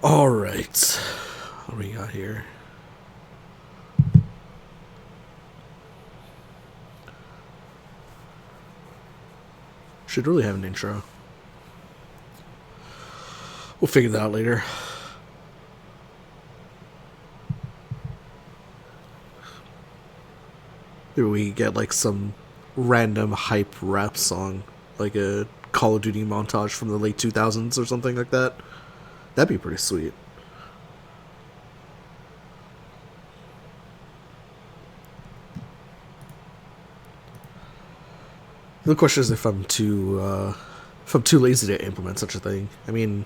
All right. What do we got here? Should really have an intro. We'll figure that out later. Maybe we get like some random hype rap song, like a Call of Duty montage from the late 2000s or something like that. That'd be pretty sweet. The question is if I'm too lazy to implement such a thing. I mean,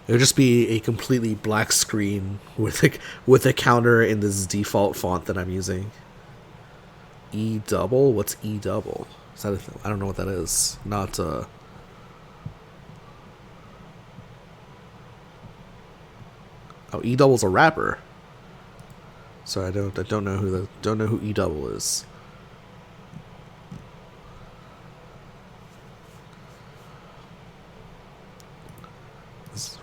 it would just be a completely black screen with a counter in this default font that I'm using. E double? What's E double? Is that I don't know what that is. Not Oh, E double's a rapper. So I don't know who E double is.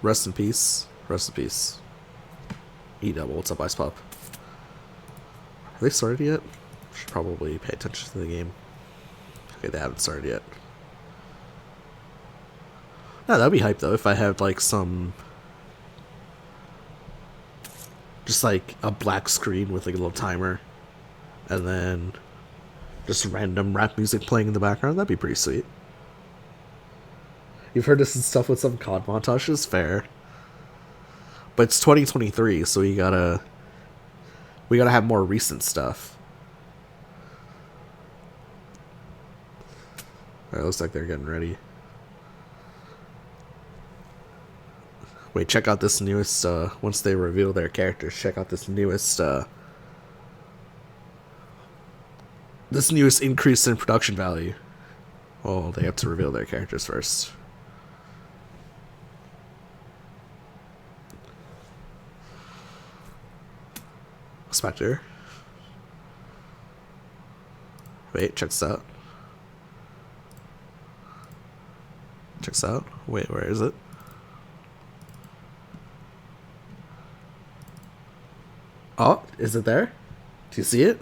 Rest in peace. Rest in peace. E double, what's up, Ice Pop? Have they started yet? Should probably pay attention to the game. Okay, they haven't started yet. No, that'd be hype though if I had like some, just like a black screen with like a little timer, and then just random rap music playing in the background. That'd be pretty sweet. You've heard this and stuff with some COD montages, fair. But it's 2023, so we gotta have more recent stuff. Alright, looks like they're getting ready. Wait, check out this newest, once they reveal their characters, check out this newest increase in production value. Oh, they have to reveal their characters first. Spectre. Wait, check this out. Check this out. Wait, where is it? Oh, is it there? Do you see it?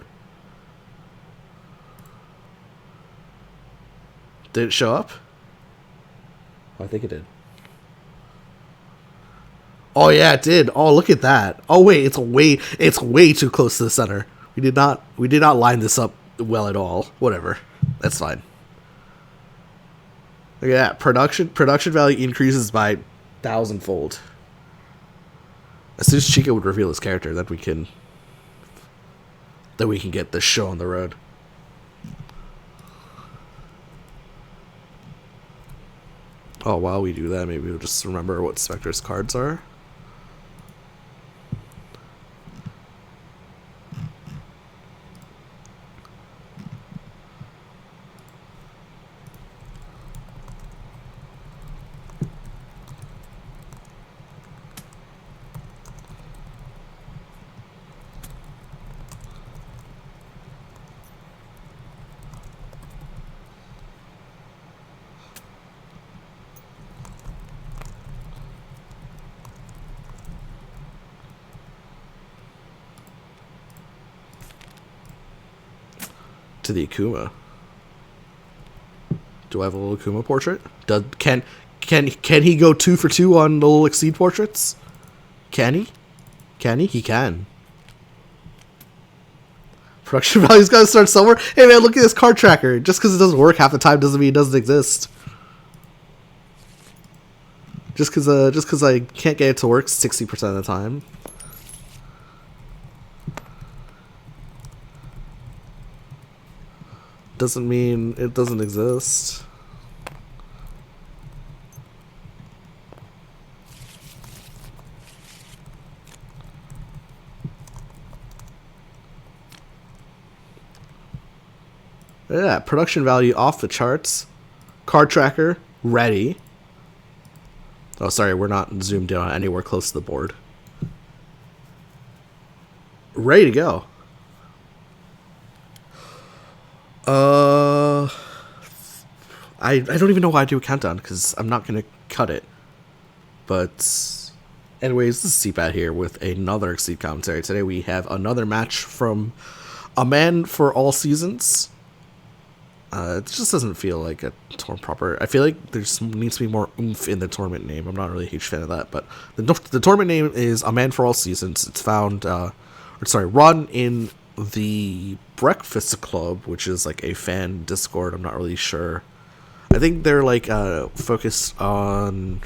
Did it show up? Oh, I think it did. Oh yeah, it did. Oh, look at that. Oh wait, it's way too close to the center. We did not line this up well at all. Whatever. That's fine. Look at that. Production value increases by 1,000-fold. As soon as Chykka would reveal his character, then we can get this show on the road. Oh, while we do that, maybe we'll just remember what Spectre's cards are. To the Akuma. Do I have a little Akuma portrait? Can he go 2 for 2 on the little Exceed portraits? Can he? Can he? He can. Production value's gotta start somewhere. Hey man, look at this card tracker. Just because it doesn't work half the time doesn't mean it doesn't exist. Just because I can't get it to work 60% of the time. Doesn't mean it doesn't exist. Yeah, production value off the charts. Card tracker, ready. Oh, sorry, we're not zoomed in on anywhere close to the board. Ready to go. I don't even know why I do a countdown, because I'm not going to cut it. But anyways, this is CPAT here with another Exceed commentary. Today we have another match from A Man for All Seasons. It just doesn't feel like a tournament proper. I feel like there needs to be more oomph in the tournament name. I'm not really a huge fan of that, but the tournament name is A Man for All Seasons. It's found, run in the Breakfast Club, which is like a fan Discord. I'm not really sure. I think they're like focused on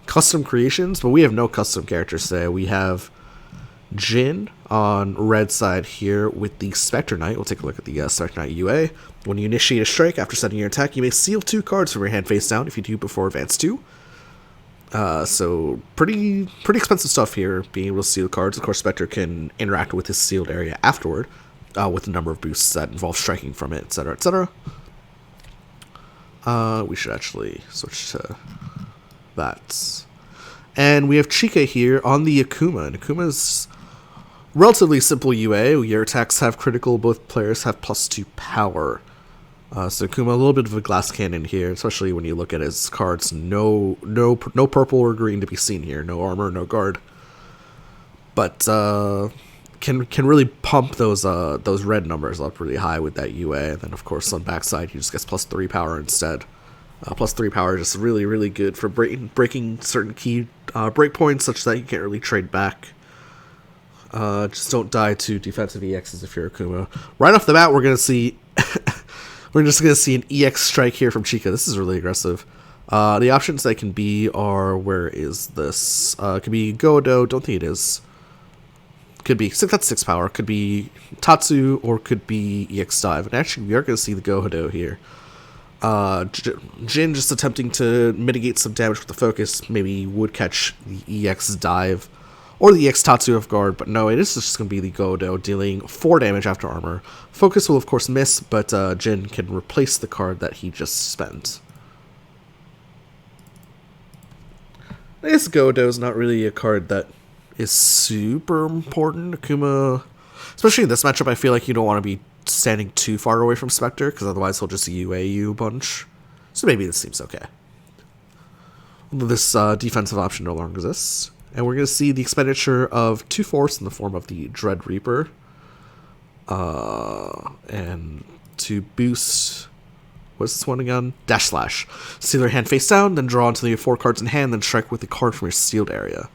custom creations, but we have no custom characters today. We have Jin on red side here with the Spectre Knight. We'll take a look at the Spectre Knight UA. When you initiate a strike after setting your attack, you may seal 2 cards from your hand face down if you do before advance 2. So pretty expensive stuff here, being able to seal cards. Of course, Spectre can interact with his sealed area afterward with a number of boosts that involve striking from it, etc., etc. We should actually switch to that. And we have Chykka here on the Akuma. And Akuma's relatively simple UA. Your attacks have critical, both players have +2 power. So Akuma, a little bit of a glass cannon here, especially when you look at his cards. No purple or green to be seen here. No armor, no guard. But can really pump those red numbers up really high with that UA. And then of course on backside he just gets +3 power instead. +3 power is just really good for breaking certain key breakpoints such that you can't really trade back. Just don't die to defensive EXs if you're Akuma. Right off the bat, we're gonna see we're just gonna see an EX strike here from Chykka. This is really aggressive. The options that can be are, where is this? Could be Godo. Don't think it is. Could be that's 6 power. Could be Tatsu or could be EX dive. And actually, we are gonna see the Godo here. Jin just attempting to mitigate some damage with the focus. Maybe would catch the EX dive or the EX Tatsu off guard, but no, it is just going to be the Godo dealing 4 damage after armor. Focus will of course miss, but Jin can replace the card that he just spent. I guess Godo is not really a card that is super important. Akuma, especially in this matchup, I feel like you don't want to be standing too far away from Spectre, because otherwise he'll just UA you a bunch. So maybe this seems okay. This defensive option no longer exists. And we're going to see the expenditure of 2 force in the form of the Dread Reaper. And to boost... what's this one again? Dash Slash. Seal your hand face down, then draw until you have 4 cards in hand, then strike with the card from your sealed area.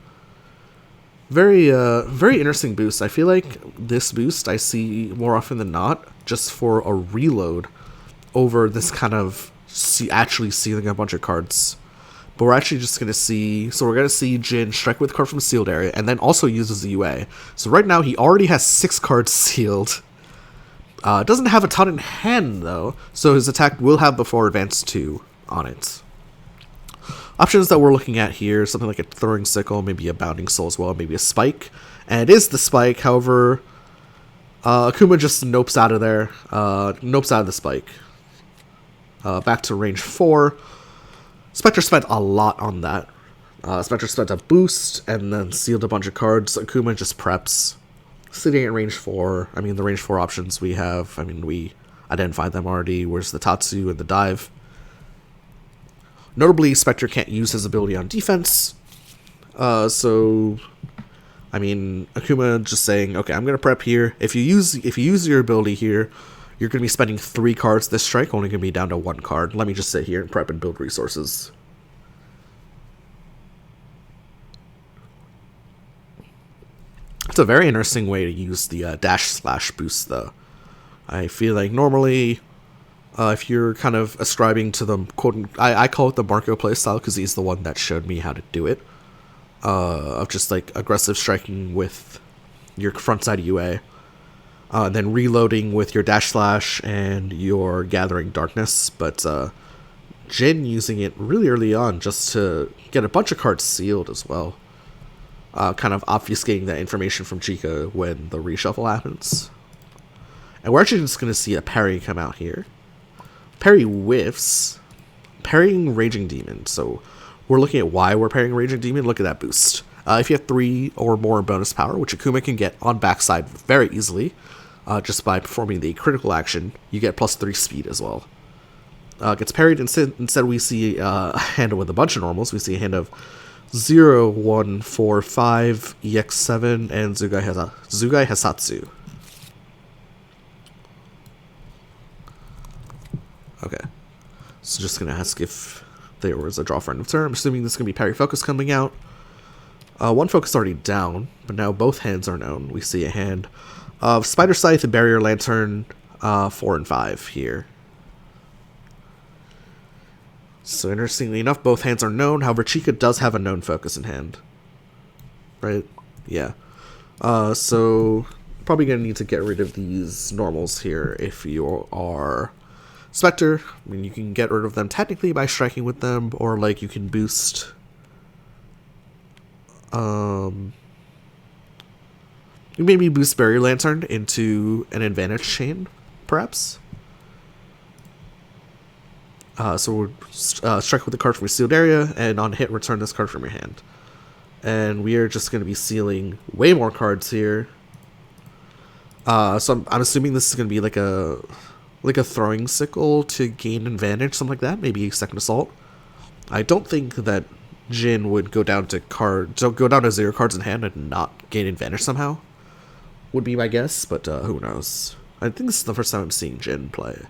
Very interesting boost. I feel like this boost I see more often than not just for a reload over this kind of actually sealing a bunch of cards. But we're actually just going to see... so we're going to see Jin strike with a card from a sealed area and then also uses the UA. So right now he already has 6 cards sealed. Doesn't have a ton in hand though, so his attack will have before advance 2 on it. Options that we're looking at here, something like a Throwing Sickle, maybe a Bounding Soul as well, maybe a Spike. And it is the Spike, however, Akuma just nopes out of there, nopes out of the Spike. Back to range 4. Spectre spent a lot on that. Spectre spent a boost and then sealed a bunch of cards. Akuma just preps. Sitting at range 4, I mean the range 4 options we have, I mean we identified them already. Where's the Tatsu and the Dive? Notably, Spectre can't use his ability on defense, so I mean Akuma just saying, okay, I'm gonna prep here. If you use your ability here, you're gonna be spending 3 cards this strike, only gonna be down to 1 card. Let me just sit here and prep and build resources. It's a very interesting way to use the Dash Slash boost, though. I feel like normally, if you're kind of ascribing to the I call it the Marco playstyle because he's the one that showed me how to do it. Of just like aggressive striking with your frontside UA, then reloading with your Dash Slash and your Gathering Darkness. But Jin using it really early on just to get a bunch of cards sealed as well. Kind of obfuscating that information from Chykka when the reshuffle happens. And we're actually just going to see a parry come out here. Parry whiffs. Parrying Raging Demon. So we're looking at why we're parrying Raging Demon. Look at that boost. If you have 3 or more bonus power, which Akuma can get on backside very easily, just by performing the critical action, you get +3 speed as well. Gets parried. Instead we see a hand with a bunch of normals. We see a hand of 0145 EX7 and Zugai Hasatsu. Okay. So just gonna ask if there was a draw for end of turn. I'm assuming this is gonna be parry focus coming out. One focus already down, but now both hands are known. We see a hand of Spider Scythe and Barrier Lantern 4 and 5 here. So interestingly enough, both hands are known. However, Chykka does have a known focus in hand. Right? Yeah. So probably going to need to get rid of these normals here if you are Spectre. I mean, you can get rid of them technically by striking with them, or like you can boost... you maybe boost Barrier Lantern into an advantage chain, perhaps. So we'll strike with the card from your sealed area, and on hit, return this card from your hand. And we are just going to be sealing way more cards here. So I'm assuming this is going to be like a throwing sickle to gain advantage, something like that. Maybe a second assault. I don't think that Jin would go down to 0 cards in hand and not gain advantage somehow. Would be my guess, but who knows. I think this is the first time I'm seeing Jin play.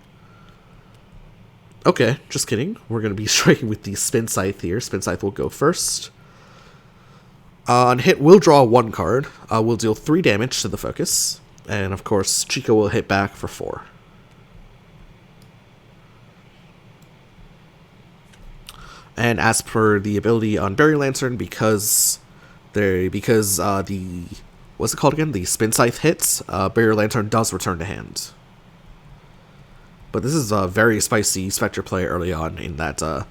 Okay, just kidding. We're going to be striking with the Spin Scythe here. Spin Scythe will go first. On hit, we'll draw 1 card. We'll deal 3 damage to the focus. And of course, Chykka will hit back for 4. And as per the ability on Barrier Lantern, because the what's it called again? The Spin Scythe hits, Barrier Lantern does return to hand. But this is a very spicy Spectre play early on, in that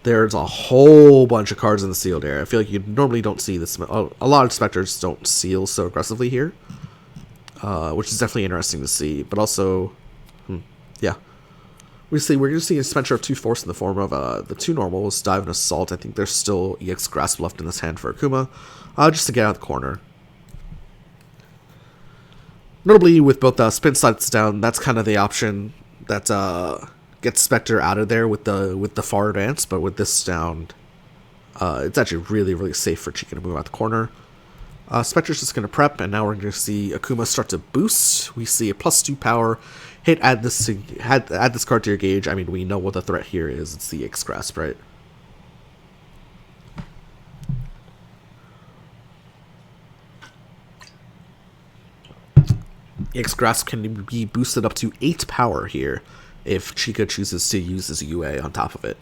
there's a whole bunch of cards in the sealed area. I feel like you normally don't see this. A lot of Spectres don't seal so aggressively here, which is definitely interesting to see. But also, yeah. We're going to see a Spectre of 2 force in the form of the 2 normals, Dive and Assault. I think there's still EX Grasp left in this hand for Akuma, just to get out of the corner. Notably, with both Spin Scythes down, that's kind of the option that gets Spectre out of there with the far advance. But with this down, it's actually really, really safe for Chykka to move out the corner. Spectre's just going to prep, and now we're going to see Akuma start to boost. We see a +2 power. Hit, add this card to your gauge. I mean, we know what the threat here is. It's the EX Grasp, right? EX Grasp can be boosted up to 8 power here if Chykka chooses to use his UA on top of it.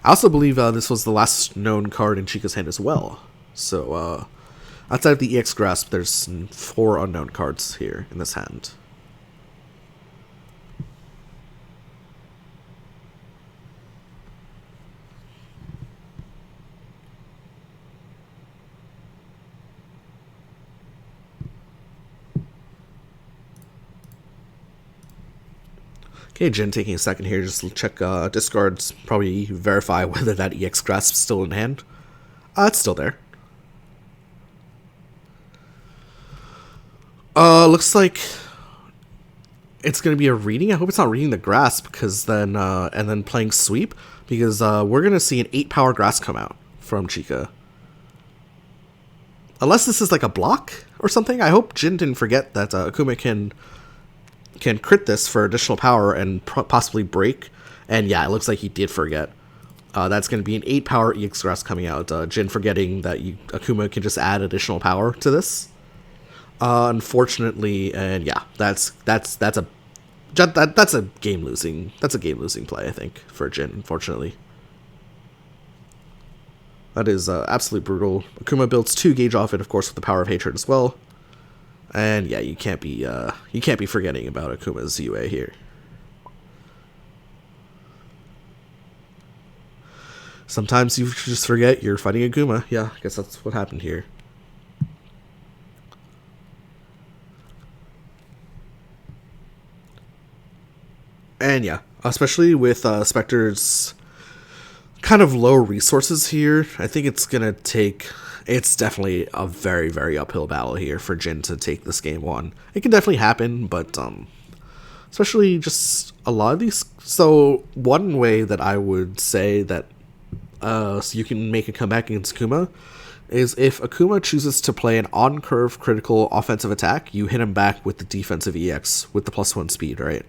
I also believe this was the last known card in Chykka's hand as well. So, outside of the EX Grasp, there's 4 unknown cards here in this hand. Okay, Jin taking a second here just to check discards, probably verify whether that EX Grasp is still in hand. It's still there. Looks like it's going to be a reading. I hope it's not reading the Grasp, because then, and then playing Sweep, because we're going to see an 8 power Grasp come out from Chykka. Unless this is like a block or something. I hope Jin didn't forget that Akuma can crit this for additional power and possibly break. And yeah, it looks like he did forget. That's going to be an 8 power EX Grasp coming out. Jin forgetting that Akuma can just add additional power to this. Unfortunately, and yeah, that's a game losing play, I think, for Jin. Unfortunately, that is absolutely brutal. Akuma builds 2 gauge off it, of course, with the power of hatred as well. And yeah, you can't be forgetting about Akuma's UA here. Sometimes you just forget you're fighting Akuma. Yeah, I guess that's what happened here. And yeah, especially with Spectre's kind of low resources here, I think it's gonna take it's definitely a very, very uphill battle here for Jin to take this game 1. It can definitely happen, but especially just a lot of these. So one way that I would say that so you can make a comeback against Akuma is if Akuma chooses to play an on-curve critical offensive attack, you hit him back with the defensive EX with the +1 speed, right?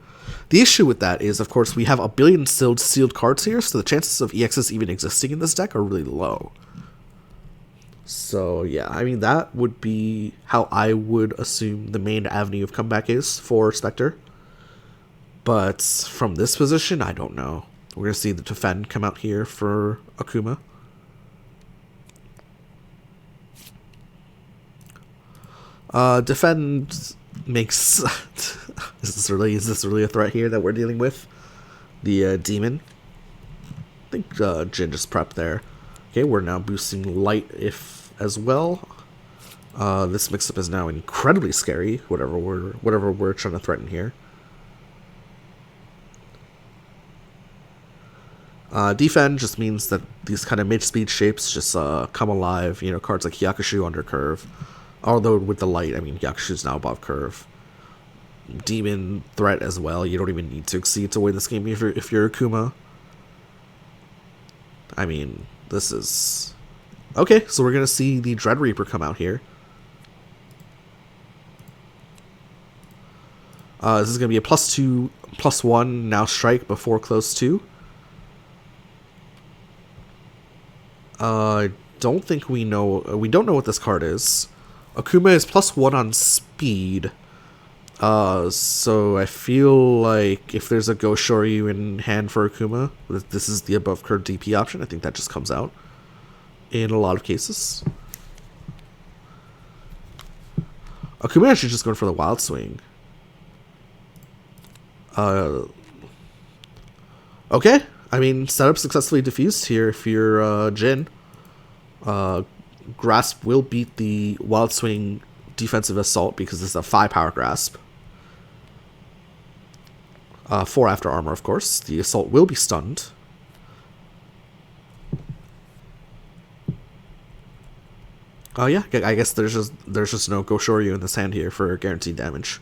The issue with that is, of course, we have a billion sealed cards here, so the chances of EXs even existing in this deck are really low. So yeah, I mean, that would be how I would assume the main avenue of comeback is for Spectre. But from this position, I don't know. We're going to see the defend come out here for Akuma. Defend makes... is this really a threat here that we're dealing with? The demon. I think Jin just prepped there. Okay, we're now boosting light if as well. This mix-up is now incredibly scary, whatever we're trying to threaten here. Defend just means that these kind of mid-speed shapes just come alive. You know, cards like Hyakushu under curve. Although with the light, I mean, Hyakushu's now above curve. Demon threat as well. You don't even need to exceed to win this game if you're Akuma. I mean, this is... Okay, so we're going to see the Dread Reaper come out here. This is going to be a +2, +1 now strike before close 2. I don't think we know... we don't know what this card is. Akuma is +1 on speed. So I feel like if there's a Go Shoryu in hand for Akuma, this is the above curve DP option. I think that just comes out in a lot of cases. Akuma actually just going for the Wild Swing. Okay. I mean, setup successfully diffused here if you're Jin. Grasp will beat the Wild Swing defensive assault because this is a 5-power grasp. 4 after armor, of course. The assault will be stunned. Oh yeah, I guess there's just no Go Shoryu in this hand here for guaranteed damage.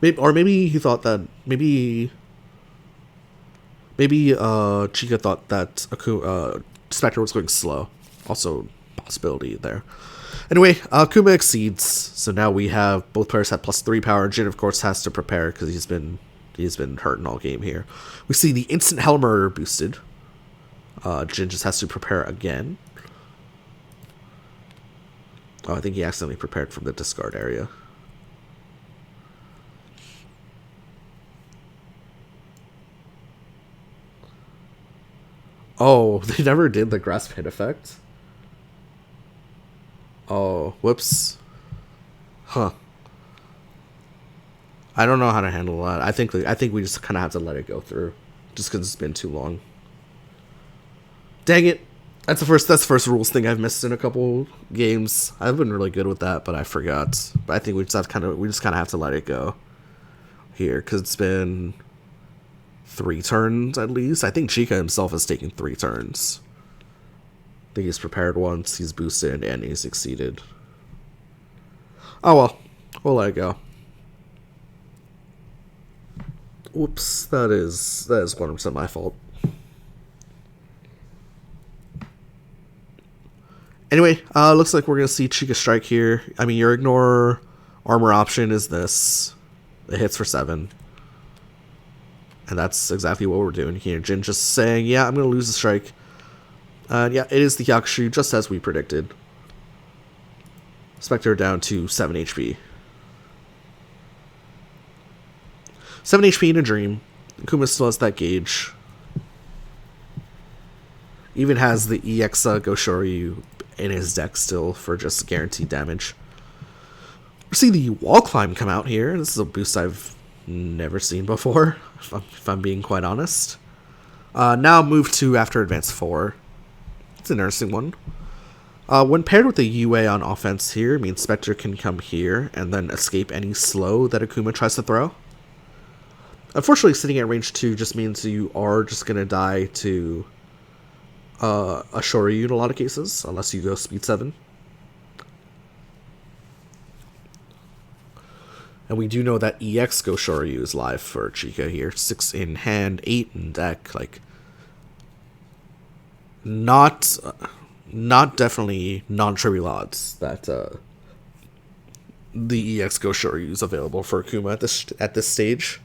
Maybe he thought that maybe Chykka thought that Spectre was going slow. Also possibility there. Anyway, Akuma exceeds, so now we have both players have +3 power. Jin, of course, has to prepare because he's been hurting all game here. We see the instant Helmer boosted. Jin just has to prepare again. Oh, I think he accidentally prepared from the discard area. Oh, they never did the grasp hit effect. Oh, whoops. Huh. I don't know how to handle that. I think we just kind of have to let it go through, just because it's been too long. Dang it! That's the first rules thing I've missed in a couple games. I've been really good with that, but I forgot. But I think we just kind of have to let it go here, because it's been 3 turns at least. I think Chykka himself has taken 3 turns. I think he's prepared once, he's boosted, and he's exceeded. Oh well, we'll let it go. Whoops, that is 100% my fault. Anyway, looks like we're gonna see Chykka strike here. I mean, your ignore armor option is this. It hits for 7. And that's exactly what we're doing here. Jin just saying, yeah, I'm gonna lose the strike. Yeah, it is the Hyakushu, just as we predicted. Spectre down to 7 HP. 7 HP in a dream. Akuma still has that gauge. Even has the EX Go Shoryu in his deck still for just guaranteed damage. We see the wall climb come out here. This is a boost I've never seen before, if I'm being quite honest. Now move 2 after advance 4. It's an interesting one. When paired with the UA on offense here, means Spectre can come here and then escape any slow that Akuma tries to throw. Unfortunately, sitting at range 2 just means you are just going to die to a Shoryu in a lot of cases, unless you go speed 7. And we do know that EX Go Shoryu is live for Chykka here. 6 in hand, 8 in deck. Like, not definitely non-trivial odds that the EX Go Shoryu is available for Akuma at this stage.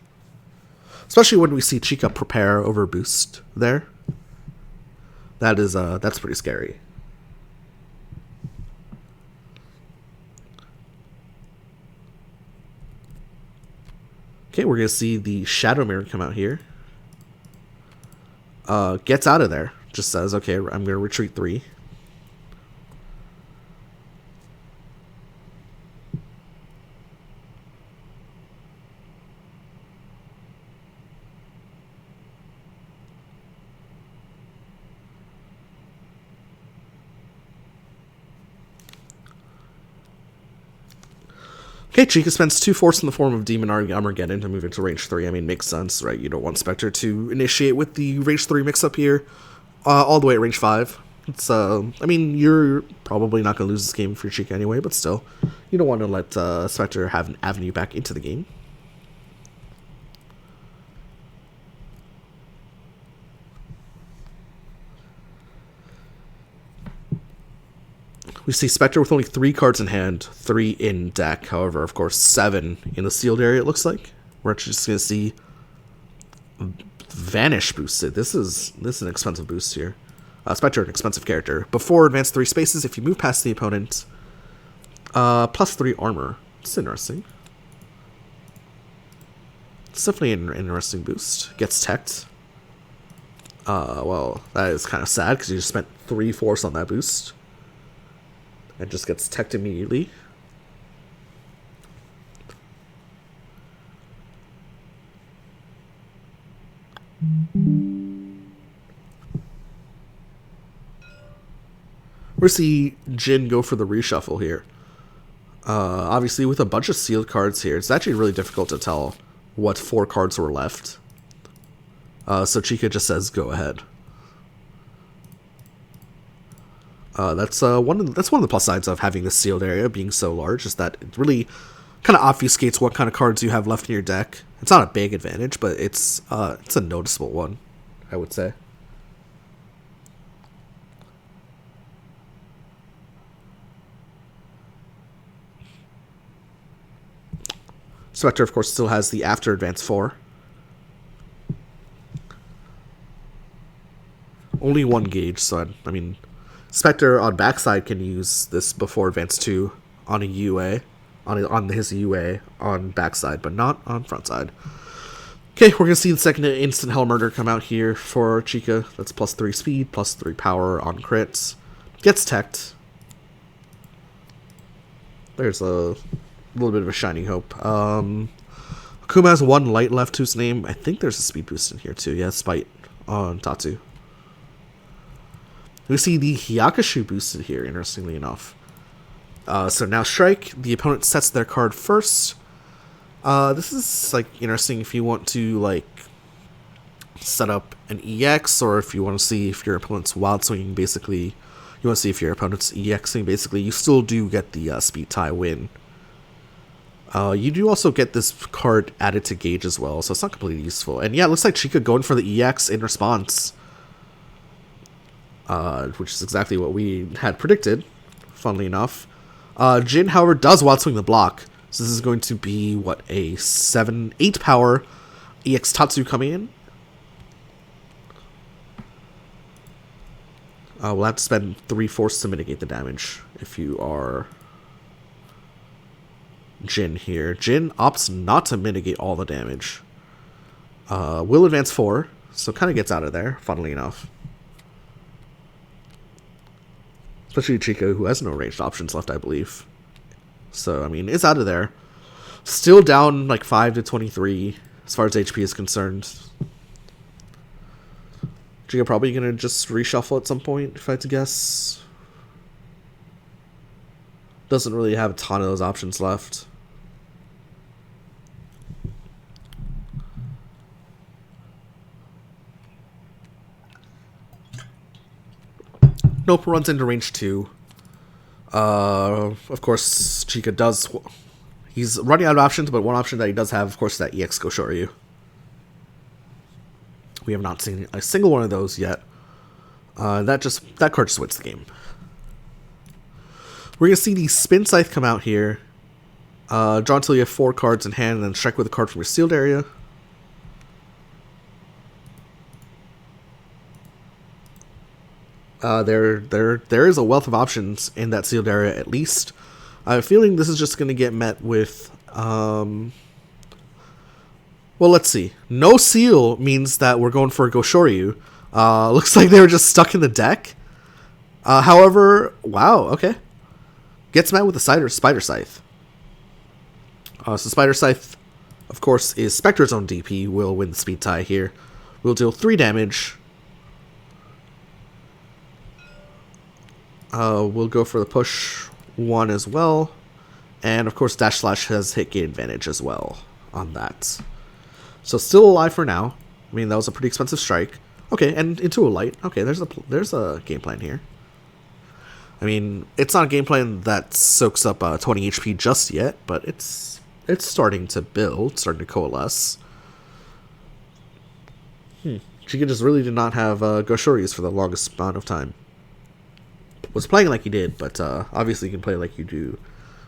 Especially when we see Chykka prepare over boost there. That's pretty scary. Okay, we're gonna see the Shadow Mirror come out here. Gets out of there. Just says, okay, I'm gonna retreat 3. Okay, Chykka spends 2 force in the form of Demon Armageddon to move into range 3. I mean, makes sense, right? You don't want Spectre to initiate with the range 3 mix-up here, all the way at range 5. It's, I mean, you're probably not going to lose this game for Chykka anyway, but still, you don't want to let Spectre have an avenue back into the game. We see Spectre with only 3 cards in hand, 3 in deck. However, of course, 7 in the sealed area, it looks like. We're actually just going to see Vanish boosted. This is an expensive boost here. Spectre, an expensive character. Before advance 3 spaces, if you move past the opponent, plus 3 armor. It's interesting. It's definitely an interesting boost. Gets teched. Well, that is kind of sad because you just spent 3 force on that boost. And just gets teched immediately. We see Jin go for the reshuffle here. Obviously, with a bunch of sealed cards here, it's actually really difficult to tell what 4 cards were left. So Chykka just says, go ahead. That's one of the plus sides of having this sealed area being so large, is that it really kind of obfuscates what kind of cards you have left in your deck. It's not a big advantage, but it's a noticeable one, I would say. Spectre, of course, still has the after advance 4. Only 1 gauge, so I mean, Spectre on backside can use this before advance 2 on a UA, on his UA on backside, but not on front side. Okay, we're gonna see the second instant Hell Murder come out here for Chykka. That's plus 3 speed, plus 3 power on crits. Gets teched. There's a little bit of a shining hope. Akuma has 1 light left to his name. I think there's a speed boost in here too. Yeah, Spite on Tatsu. We see the Hyakushu boosted here, interestingly enough. So now Strike, the opponent sets their card first. This is, like, interesting if you want to, like, set up an EX, or if you want to see if your opponent's wild swinging, basically. You want to see if your opponent's EXing, basically. You still do get the speed tie win. You do also get this card added to Gauge as well, so it's not completely useful. And yeah, it looks like Chykka going for the EX in response. Which is exactly what we had predicted, funnily enough. Jin, however, does wild swing the block. So this is going to be, what, a 8 power EX Tatsu coming in. We'll have to spend 3 force to mitigate the damage if you are Jin here. Jin opts not to mitigate all the damage. Will advance 4, so kind of gets out of there, funnily enough. Especially Chykka, who has no ranged options left, I believe. So, I mean, it's out of there. Still down, like, 5 to 23, as far as HP is concerned. Chykka probably going to just reshuffle at some point, if I had to guess. Doesn't really have a ton of those options left. Nope, runs into range 2. Of course, Chykka does... He's running out of options, but one option that he does have, of course, is that EX Goshoryu. We have not seen a single one of those yet. That card just wins the game. We're going to see the Spin Scythe come out here. Draw until you have 4 cards in hand, and then strike with a card from your sealed area. There is a wealth of options in that sealed area, at least. I have a feeling this is just going to get met with... well, let's see. No seal means that we're going for a Goshoryu. Looks like they were just stuck in the deck. However, wow, okay. Gets met with a Spider Scythe. So Spider Scythe, of course, is Spectre's own DP. Will win the speed tie here. We'll deal 3 damage. We'll go for the push 1 as well. And, of course, Dash Slash has hit gate advantage as well on that. So still alive for now. I mean, that was a pretty expensive strike. Okay, and into a light. Okay, there's a game plan here. I mean, it's not a game plan that soaks up 20 HP just yet, but it's starting to build, starting to coalesce. Chykka just really did not have Goshoryus for the longest amount of time. Was playing like he did, but obviously you can play like you do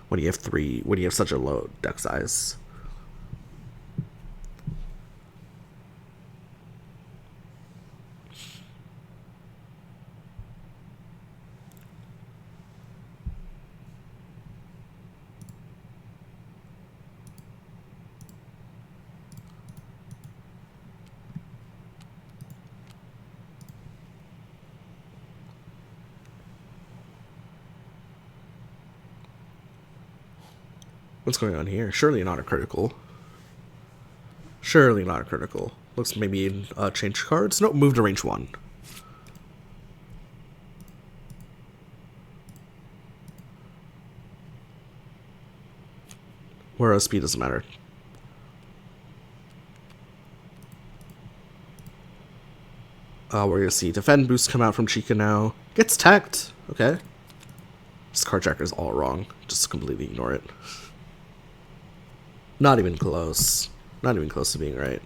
when you have such a low deck size. What's going on here? Surely not a critical. Surely not a critical. Looks maybe change cards. Nope, move to range 1. Whereas speed doesn't matter. We're gonna see defend boost come out from Chykka now. Gets tacked. Okay. This card tracker is all wrong. Just completely ignore it. Not even close. Not even close to being right.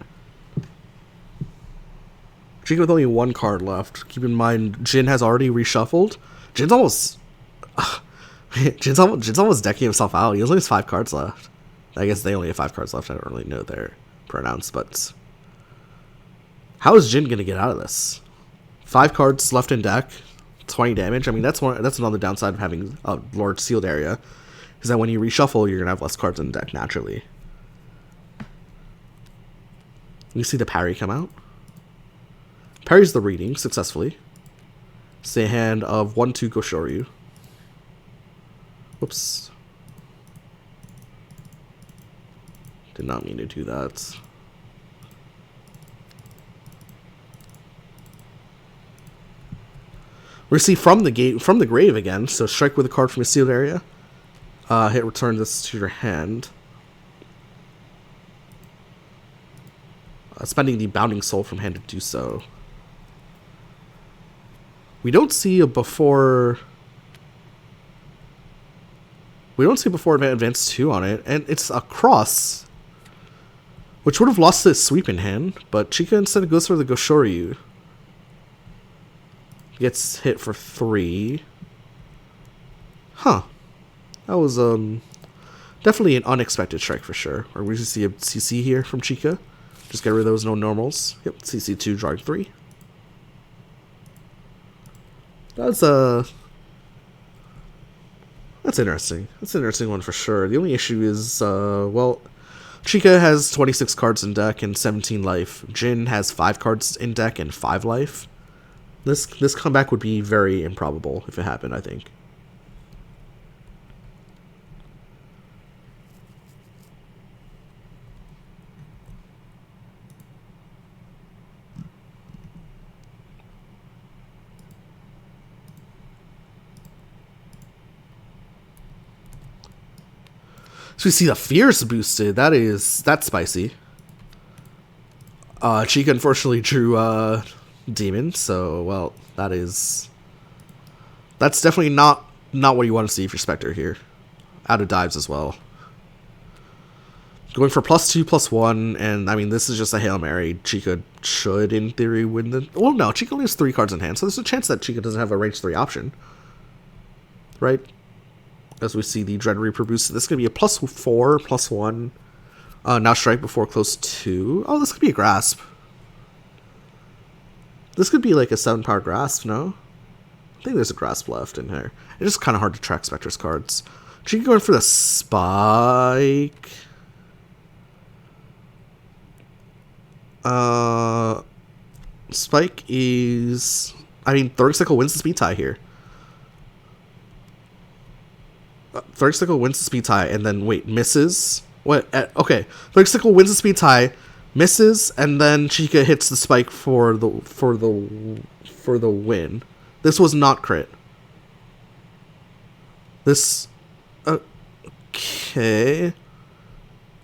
Chykka with only 1 card left. Keep in mind, Jin has already reshuffled. Jin's almost decking himself out. He only has 5 cards left. I guess they only have 5 cards left. I don't really know their pronouns, but how is Jin gonna get out of this? 5 cards left in deck, 20 damage. I mean, that's another downside of having a large sealed area, is that when you reshuffle, you're gonna have less cards in the deck naturally. You see the parry come out. Parries the reading successfully. It's a hand of 1/2 Goshoryu. Whoops. Did not mean to do that. We see from the grave again. So strike with a card from a sealed area. Hit return this to your hand. Spending the Bounding Soul from hand to do so. We don't see a before. We don't see before advance 2 on it, and it's a cross, which would have lost its sweep in hand, but Chykka instead goes for the Goshoryu. Gets hit for 3. Huh. That was definitely an unexpected strike for sure. Or we just see a CC here from Chykka. Just get rid of those no normals. Yep, CC2 drawing 3. That's interesting. That's an interesting one for sure. The only issue is, well, Chykka has 26 cards in deck and 17 life. Jin has 5 cards in deck and 5 life. This comeback would be very improbable if it happened, I think. So we see the Fierce boosted. That's spicy. Chykka unfortunately drew Demon, so well, that is That's definitely not what you want to see for Spectre here. Out of dives as well. Going for +2/+1, and I mean, this is just a Hail Mary. Chykka should, in theory, win the... Well, no, Chykka only has 3 cards in hand, so there's a chance that Chykka doesn't have a range 3 option. Right? As we see the Dread Reaper boost. This is going to be a +4/+1. Now strike before close 2. Oh, this could be a grasp. This could be like a 7-power grasp, no? I think there's a grasp left in here. It's just kind of hard to track Spectre's cards. Chykka going for the spike... Spike is... I mean, Third Sickle wins the speed tie here. Third Sickle wins the speed tie, and then, wait, misses? What? Okay. Third Sickle wins the speed tie, misses, and then Chykka hits the spike for the win. This was not crit. This... Okay...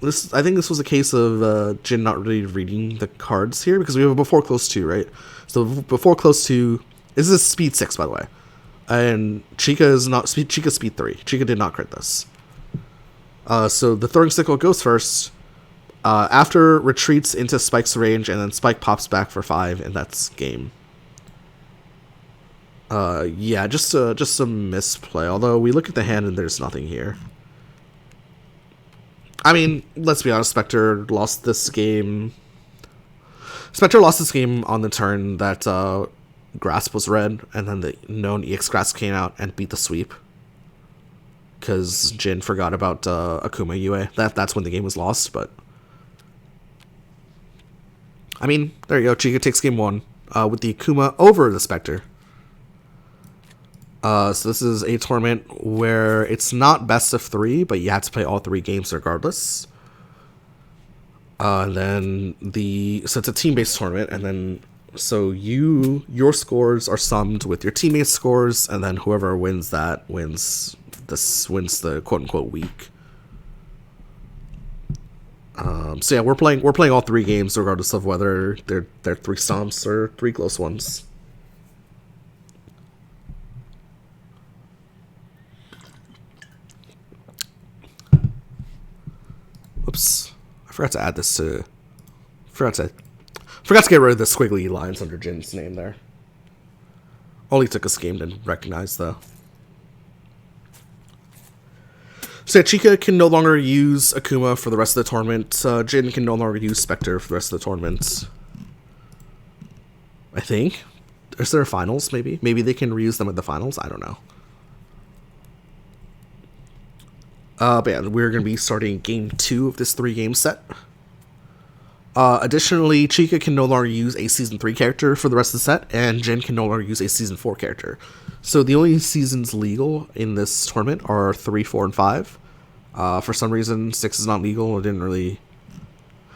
I think this was a case of Jin not really reading the cards here, because we have a before close 2, right? So before close 2, this is speed 6, by the way, and Chykka is not Chykka speed 3. Chykka did not crit this. So the Throwing Sickle goes first. After retreats into Spike's range, and then Spike pops back for 5, and that's game. Yeah, just some misplay. Although we look at the hand and there's nothing here. I mean, let's be honest, Spectre lost this game. Spectre lost this game on the turn that Grasp was red, and then the known EX Grasp came out and beat the sweep. Because Jin forgot about Akuma UA. That's when the game was lost, but... I mean, there you go. Chykka takes game 1 with the Akuma over the Spectre. So this is a tournament where it's not best of 3, but you have to play all 3 games regardless. So it's a team-based tournament, and then so your scores are summed with your teammates' scores, and then whoever wins that wins the quote-unquote week. So yeah, we're playing all 3 games regardless of whether they're 3 stomps or 3 close ones. Oops, I forgot to add this to... Forgot to get rid of the squiggly lines under Jin's name there. Only took us a game to recognize, though. So yeah, Chykka can no longer use Akuma for the rest of the tournament. Jin can no longer use Spectre for the rest of the tournament. I think. Is there a finals, maybe? Maybe they can reuse them at the finals? I don't know. But yeah, we're going to be starting game 2 of this 3-game set. Additionally, Chykka can no longer use a Season 3 character for the rest of the set, and Jin can no longer use a Season 4 character. So the only seasons legal in this tournament are 3, 4, and 5. For some reason, 6 is not legal. I didn't really...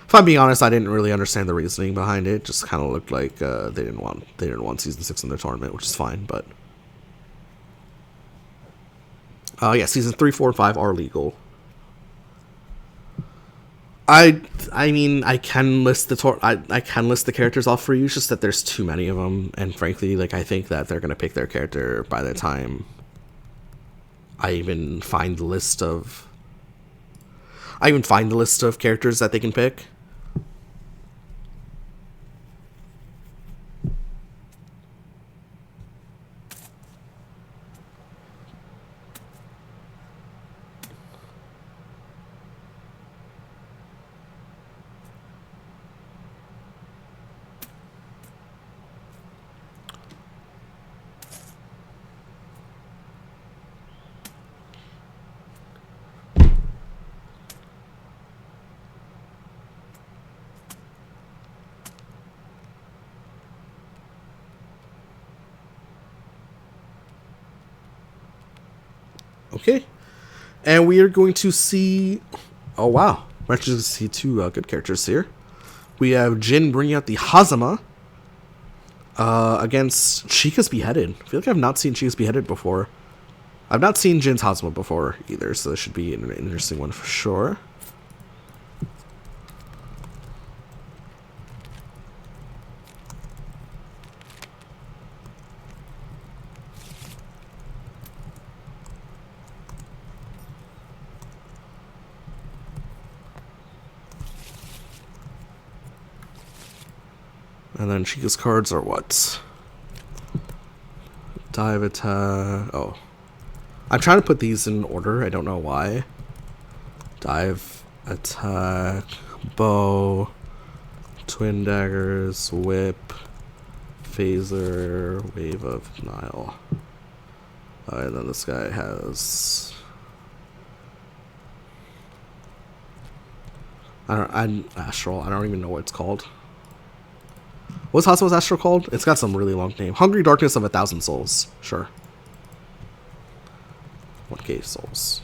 If I'm being honest, I didn't really understand the reasoning behind it. Just kind of looked like they didn't want Season 6 in their tournament, which is fine, but... yeah, seasons 3, 4, and 5 are legal. I mean, I can list the characters off for you. It's just that there's too many of them, and frankly, like I think that they're gonna pick their character by the time I even find the list of characters that they can pick. Okay, and we are going to see... Oh, wow. We're actually going to see 2 good characters here. We have Jin bringing out the Hazama against Chykka's Beheaded. I feel like I've not seen Chykka's Beheaded before. I've not seen Jin's Hazama before either, so this should be an interesting one for sure. And then Chykka's cards are what? Dive attack. Oh. I'm trying to put these in order. I don't know why. Dive attack. Bow. Twin daggers. Whip. Phaser. Wave of Nile. And then this guy has... I'm Astral. I don't even know what it's called. What's Hasuma's Astral called? It's got some really long name. Hungry Darkness of 1,000 Souls. Sure. 1k souls.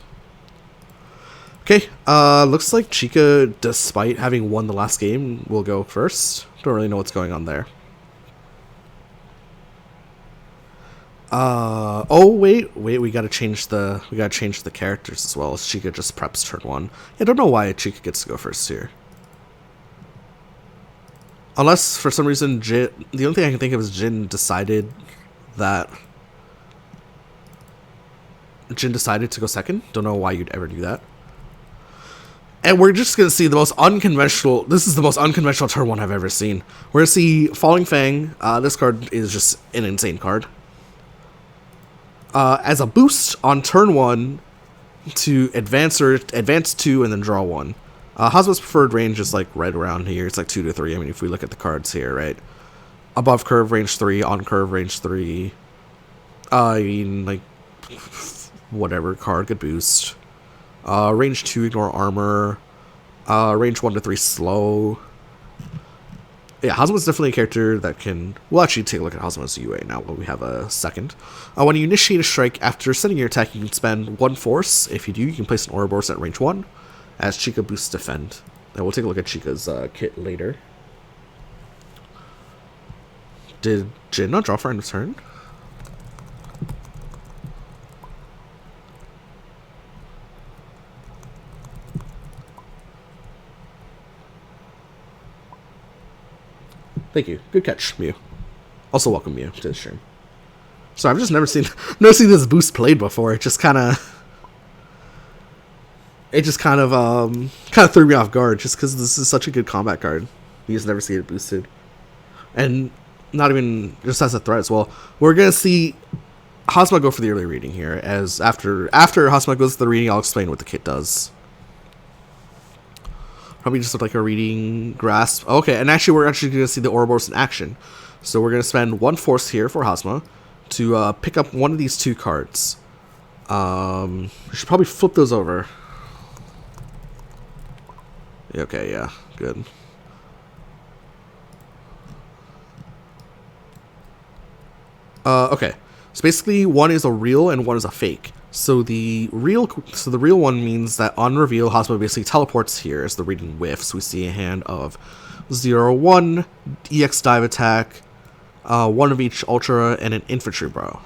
Okay, looks like Chykka, despite having won the last game, will go first. Don't really know what's going on there. Oh wait, we gotta change the characters as well. As Chykka just preps turn 1. I don't know why Chykka gets to go first here. Unless for some reason the only thing I can think of is Jin decided to go second. Don't know why you'd ever do that. And we're just going to see the most unconventional... This is the most unconventional turn 1 I've ever seen. We're going to see Falling Fang. This card is just an insane card. As a boost on turn 1 to advance 2 and then draw 1. Hasuma's preferred range is like right around here. It's like 2 to 3. I mean, if we look at the cards here, right? Above curve range 3, on curve range 3. I mean, like, whatever card could boost. Range 2, ignore armor. Range 1 to 3, slow. Yeah, Hasuma's definitely a character that can... We'll actually take a look at Hasuma's UA now when we have a second. When you initiate a strike, after sending your attack, you can spend 1 force. If you do, you can place an Ouroboros at range 1. As Chykka boosts defend. And we'll take a look at Chykka's kit later. Did Jin not draw for end of turn? Thank you. Good catch, Mew. Also welcome Mew to the stream. So I've just never seen this boost played before. It just kind of threw me off guard just because this is such a good combat card. You just never see it boosted. And not even just as a threat as well. We're going to see Hasuma go for the early reading here. As after Hasuma goes to the reading, I'll explain what the kit does. Probably just look like a reading grasp. Okay, and actually we're actually going to see the Ouroboros in action. So we're going to spend 1 force here for Hasuma to pick up one of these 2 cards. We should probably flip those over. Okay, yeah, good. Okay, so basically one is a real and one is a fake. So the real one means that on reveal, Hasuma basically teleports here as the reading whiffs. We see a hand of 0-1, EX dive attack, 1 of each ultra, and an infantry bro.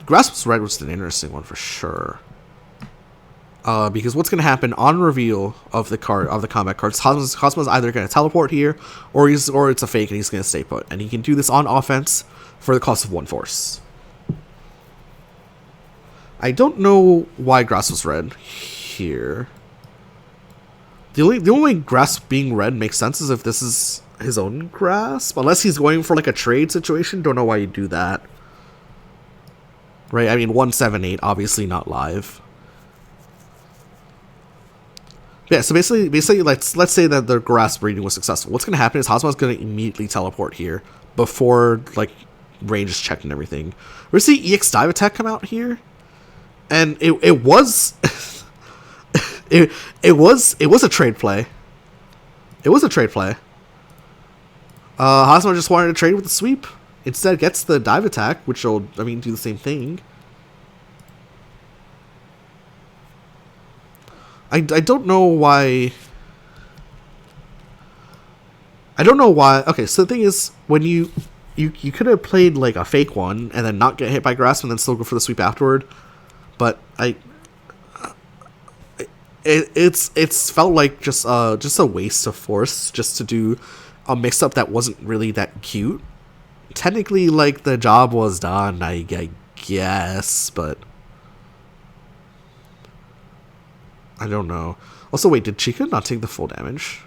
Grasp's Red was an interesting one for sure. Because what's going to happen on reveal of the combat cards, Hasuma's either going to teleport here, or it's a fake and he's going to stay put, and he can do this on offense for the cost of 1 force. I don't know why Grass was red here. The only grasp being red makes sense is if this is his own grasp, unless he's going for like a trade situation. Don't know why you do that. Right? I mean, 178 obviously not live. Yeah, so basically, let's say that the grasp reading was successful. What's going to happen is Hasuma's going to immediately teleport here before like range is checked and everything. We're gonna see EX dive attack come out here, and it was it was a trade play. It was a trade play. Hasuma just wanted to trade with the sweep. Instead, gets the dive attack, which will, I mean, do the same thing. I don't know why. I don't know why. Okay, so the thing is, when you could have played like a fake one and then not get hit by grasp and then still go for the sweep afterward, but it's felt like just a waste of force just to do a mix up that wasn't really that cute. Technically, like, the job was done, I guess, but I don't know. Also, wait, did Chykka not take the full damage?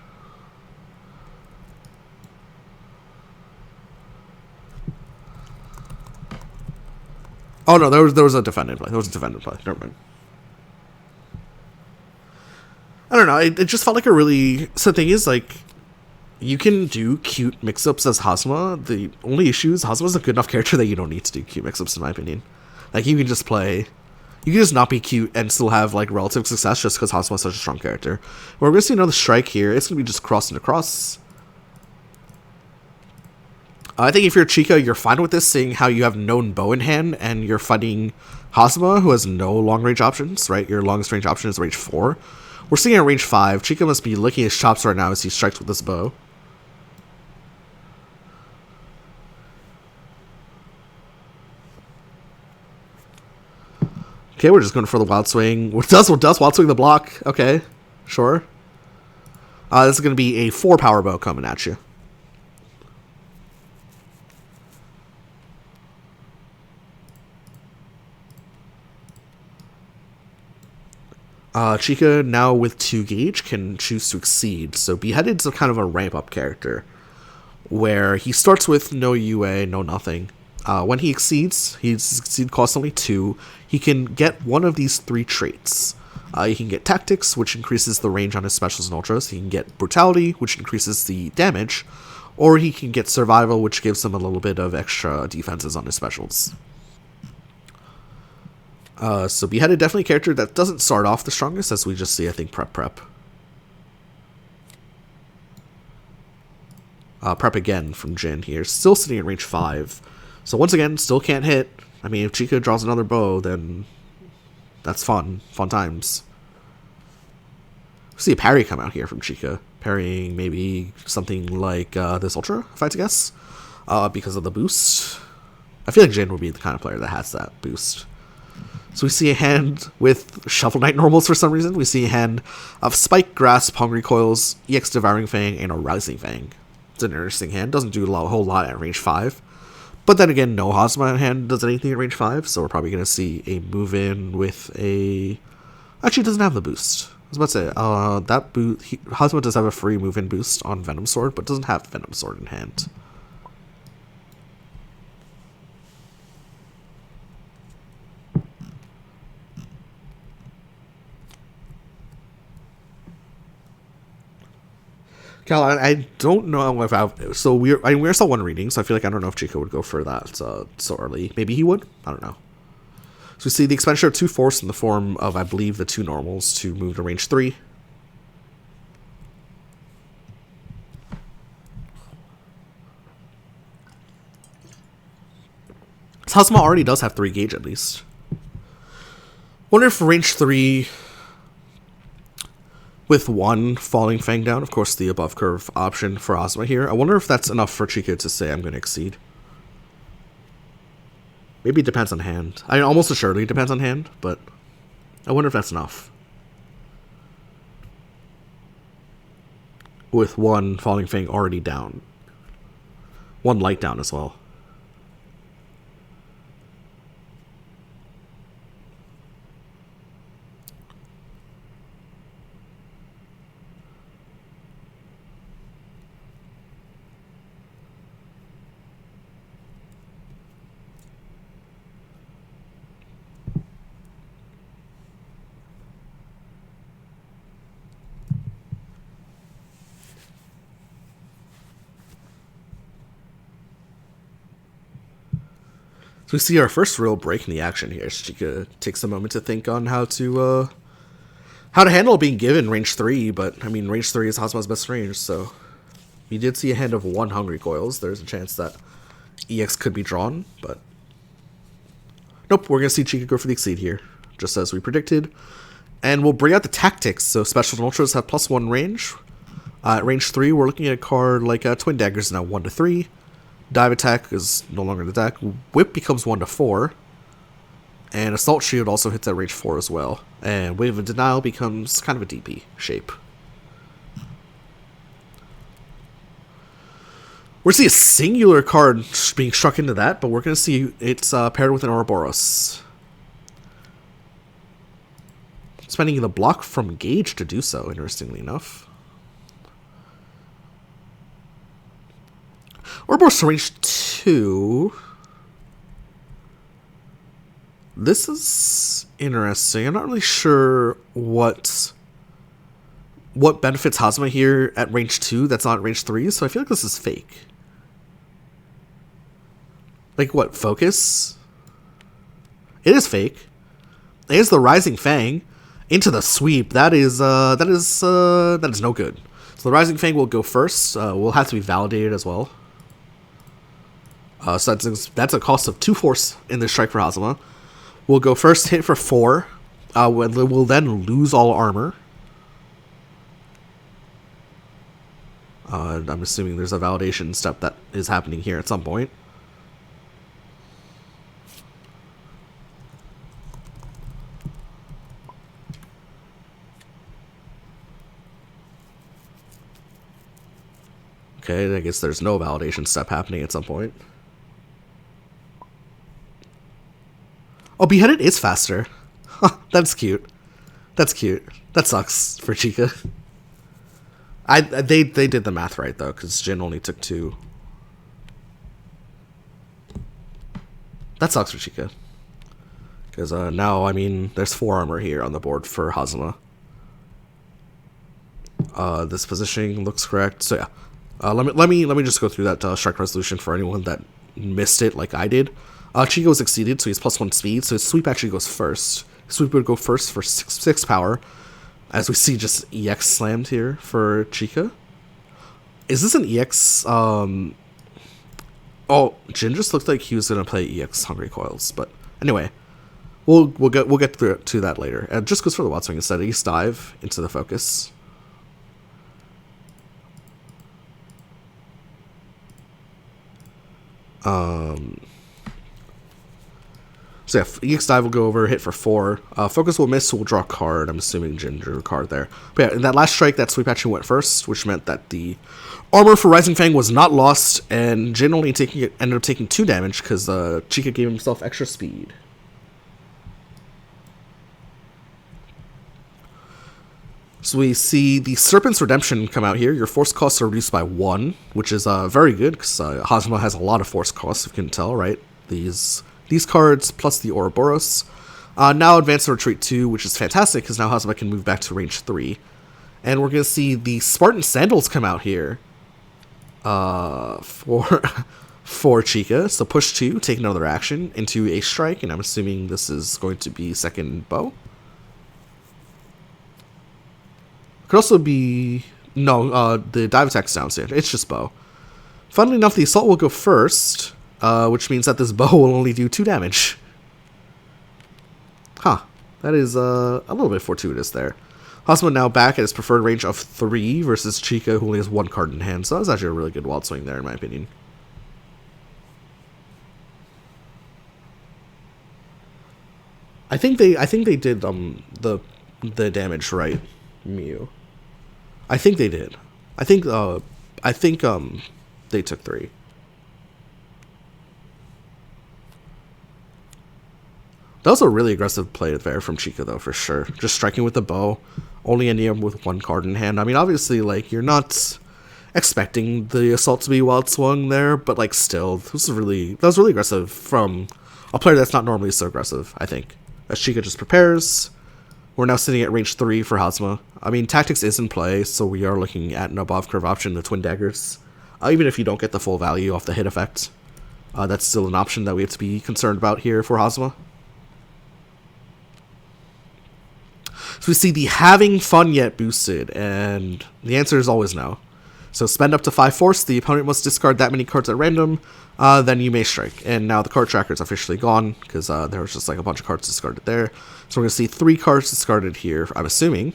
Oh no, there was a defendant play. There was a defendant play. Never mind. I don't know. It just felt like a really. So the thing is, like, you can do cute mix-ups as Hazama. The only issue is Hazama's a good enough character that you don't need to do cute mix-ups, in my opinion. Like, you can just play. You can just not be cute and still have, like, relative success just because Hazama's such a strong character. We're going to see another strike here. It's going to be just cross and across. I think if you're Chykka, you're fine with this, seeing how you have no bow in hand and you're fighting Hazama, who has no long-range options, right? Your longest range option is range 4. We're seeing at range 5. Chykka must be licking his chops right now as he strikes with this bow. Okay, we're just going for the wild swing. What does wild swing the block? Okay, sure. This is going to be a 4 power bow coming at you. Chykka, now with 2 gauge, can choose to exceed. So Beheaded's a kind of a ramp-up character, where he starts with no UA, no nothing. When he exceeds, costs only 2. He can get one of these 3 traits. He can get Tactics, which increases the range on his specials and ultras. He can get Brutality, which increases the damage. Or he can get Survival, which gives him a little bit of extra defenses on his specials. So Beheaded, definitely a character that doesn't start off the strongest, as we just see, I think, prep. Prep again from Jin here, still sitting at range 5. So once again, still can't hit. I mean, if Chykka draws another bow, then that's fun times. We see a parry come out here from Chykka, parrying maybe something like this Ultra, if I had to guess, because of the boost. I feel like Jin would be the kind of player that has that boost. So we see a hand with Shovel Knight normals for some reason. We see a hand of Spike, Grasp, Hungry Coils, EX Devouring Fang, and a Rousing Fang. It's an interesting hand. Doesn't do a whole lot at range 5. But then again, no Hazama in hand does anything at range 5, so we're probably going to see a move-in with a... Actually, it doesn't have the boost. I was about to say, that boost... Hazama does have a free move-in boost on Venom Sword, but doesn't have Venom Sword in hand. Cal, I don't know if I've... So we're still one reading, so I feel like I don't know if Chykka would go for that so early. Maybe he would? I don't know. So we see the expenditure of 2 force in the form of, I believe, the 2 normals to move to range 3. Hazama already does have 3 gauge at least. Wonder if range 3... with 1 falling Fang down, of course the above curve option for Hazama here. I wonder if that's enough for Chykka to say I'm going to exceed. Maybe it depends on hand. I almost assuredly it depends on hand, but I wonder if that's enough. With 1 falling Fang already down. 1 light down as well. So we see our first real break in the action here. Chykka takes a moment to think on how to handle being given range 3, but I mean range 3 is Hazama's best range, so we did see a hand of 1 Hungry Coils. There's a chance that EX could be drawn, but nope, we're gonna see Chykka go for the exceed here, just as we predicted. And we'll bring out the Tactics, so Specials and Ultras have +1 range. At range 3, we're looking at a card like Twin Daggers now 1 to 3. Dive Attack is no longer an attack. Whip becomes 1 to 4. And Assault Shield also hits at range 4 as well. And Wave of Denial becomes kind of a DP shape. We're going to see a singular card being struck into that, but we're going to see it's paired with an Ouroboros. Spending the block from Gauge to do so, interestingly enough. Ouroboros range 2. This is interesting. I'm not really sure what benefits Hazama here at range 2 that's not range 3, so I feel like this is fake. Like what, focus? It is fake. It is the Rising Fang into the sweep. That is no good. So the Rising Fang will go first. Will have to be validated as well. So that's a cost of 2 force in the strike for Hazama. We'll go first, hit for 4. We'll then lose all armor. I'm assuming there's a validation step that is happening here at some point. Okay, I guess there's no validation step happening at some point. Oh, Beheaded is faster. That's cute. That's cute. That sucks for Chykka. They did the math right though, because Jin only took 2. That sucks for Chykka. Because now, I mean, there's 4 armor here on the board for Hazama. This positioning looks correct. So yeah. Let me just go through that strike resolution for anyone that missed it like I did. Chykka was exceeded, so he's +1 speed, so his sweep actually goes first. Sweep would go first for 6 power. As we see, just EX slammed here for Chykka. Is this an EX? Oh, Jin just looked like he was gonna play EX Hungry Coils, but anyway, we'll get to that later. And just goes for the Watt Swing instead. EX dive into the focus. So yeah, EX dive will go over, hit for 4. Focus will miss, so we'll draw a card. I'm assuming Jin drew a card there. But yeah, in that last strike, that sweep actually went first, which meant that the armor for Rising Fang was not lost, and Jin only ended up taking 2 damage because Chykka gave himself extra speed. So we see the Serpent's Redemption come out here. Your force costs are reduced by 1, which is very good because Hazama has a lot of force costs, if you can tell, right? These cards plus the Ouroboros. Now Advance and Retreat 2, which is fantastic because now Hazama can move back to range 3. And we're going to see the Spartan Sandals come out here for Chykka. So push 2, take another action into a strike, and I'm assuming this is going to be second bow. Could also be... No, the dive attack's down, so it's just bow. Funnily enough, the assault will go first, which means that this bow will only do 2 damage. Huh. That is a little bit fortuitous there. Hazama now back at his preferred range of 3 versus Chykka, who only has 1 card in hand, so that was actually a really good wild swing there, in my opinion. I think they did the damage right, Mew. I think they did. I think they took 3. That was a really aggressive play there from Chykka, though, for sure. Just striking with the bow, only ending up with 1 card in hand. I mean, obviously, like, you're not expecting the assault to be wild swung there, but, like, still, that was really aggressive from a player that's not normally so aggressive, I think. As Chykka just prepares, we're now sitting at range 3 for Hazama. I mean, Tactics is in play, so we are looking at an above curve option, the Twin Daggers. Even if you don't get the full value off the hit effect, that's still an option that we have to be concerned about here for Hazama. So we see the having fun yet boosted, and the answer is always no. So spend up to 5 force, the opponent must discard that many cards at random, then you may strike. And now the card tracker is officially gone, because there was just like a bunch of cards discarded there. So we're going to see 3 cards discarded here, I'm assuming.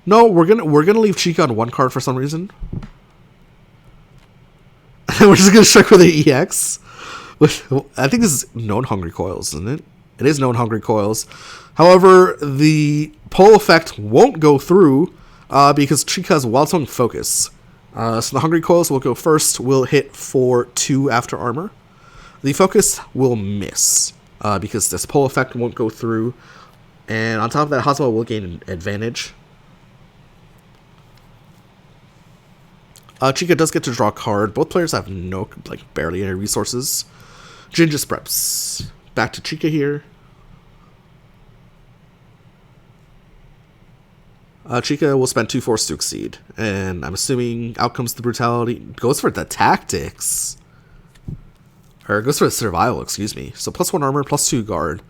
No, we're gonna leave Chykka on 1 card for some reason. We're just going to strike with the EX. I think this is known Hungry Coils, isn't it? It is known Hungry Coils. However, the pull effect won't go through because Chykka has Wild Swung Focus. So the Hungry Coils will go first, will hit for 2 after armor. The Focus will miss because this pull effect won't go through. And on top of that, Hazama will gain an advantage. Chykka does get to draw a card. Both players have barely any resources. Jin just preps. Back to Chykka here. Chykka will spend 2 force to exceed, and I'm assuming out comes the brutality. Goes for the tactics. Or goes for the survival, excuse me. So +1 armor, +2 guard.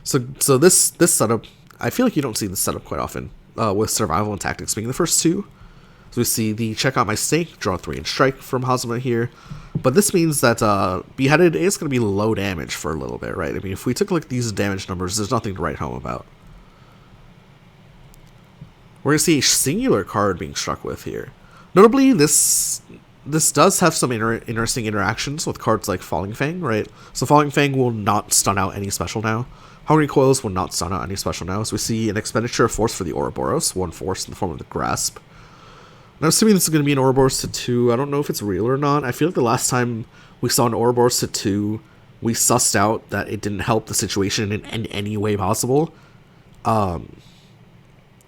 So this setup, I feel like you don't see this setup quite often, with survival and tactics being the first two. So we see the check out my stake, draw 3 and strike from Hazama here. But this means that Beheaded is going to be low damage for a little bit, right? I mean, if we took a look at these damage numbers, there's nothing to write home about. We're going to see a singular card being struck with here. Notably, this does have some interesting interactions with cards like Falling Fang, right? So Falling Fang will not stun out any special now. Hungry Coils will not stun out any special now. So we see an expenditure of force for the Ouroboros, 1 force in the form of the Grasp. And I'm assuming this is going to be an Ouroboros to 2. I don't know if it's real or not. I feel like the last time we saw an Ouroboros to 2, we sussed out that it didn't help the situation in any way possible.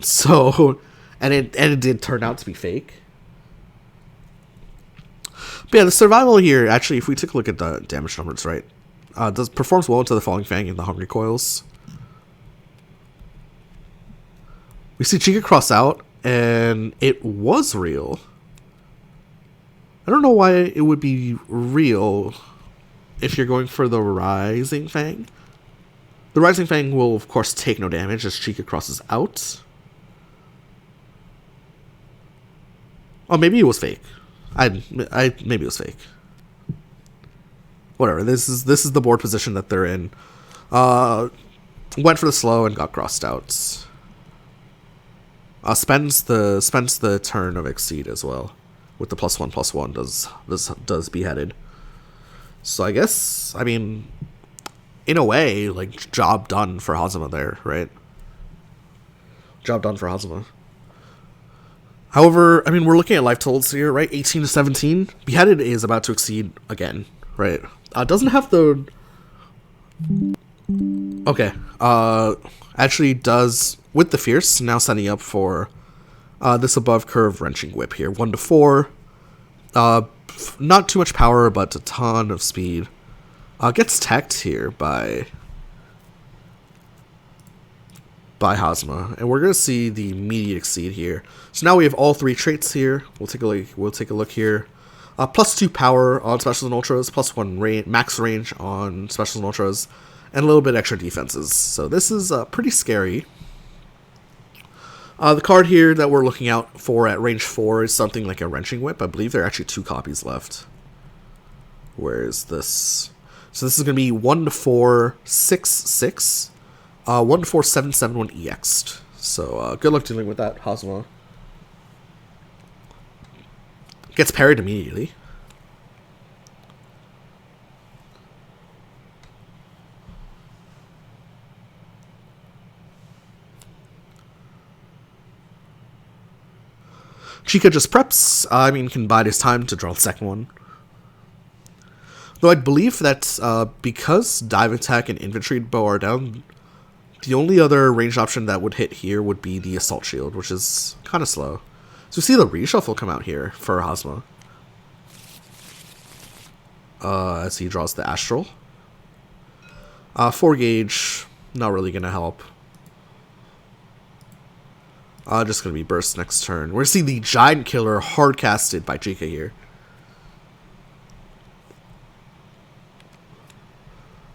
So, and it did turn out to be fake. But yeah, the survival here, actually, if we take a look at the damage numbers, right, performs well into the Falling Fang and the Hungry Coils. We see Chykka cross out, and it was real. I don't know why it would be real if you're going for the Rising Fang. The Rising Fang will, of course, take no damage as Chykka crosses out. Oh, maybe it was fake. Maybe it was fake. Whatever. This is the board position that they're in. Went for the slow and got crossed out. Spends the turn of exceed as well, with the +1/+1 does Beheaded. So I guess, I mean, in a way, like, job done for Hazama there, right? Job done for Hazama. However, I mean, we're looking at life totals here, right? 18 to 17. Beheaded is about to exceed again, right? Doesn't have the... Okay. Actually does, with the Fierce, now setting up for this above curve Wrenching Whip here. 1 to 4. Not too much power, but a ton of speed. Gets teched here by Hazama, and we're gonna see the immediate exceed here. So now we have all 3 traits here. We'll take a look here. +2 power on specials and ultras, +1 max range on specials and ultras, and a little bit extra defenses. So this is pretty scary. The card here that we're looking out for at range 4 is something like a Wrenching Whip. I believe there are actually 2 copies left. Where is this? So this is going to be 1 to 4, 6, 6. 1 to 4, 7, 7, 1 EX'd. So good luck dealing with that, Hazama. Gets parried immediately. Chykka just preps. I mean, can bide his time to draw the second one. Though I believe that because dive attack and infantry bow are down, the only other ranged option that would hit here would be the assault shield, which is kind of slow. So we see the reshuffle come out here for Hazama. As he draws the Astral. 4 gauge, not really going to help. Just going to be burst next turn. We're going to see the Giant Killer hard casted by Chykka here.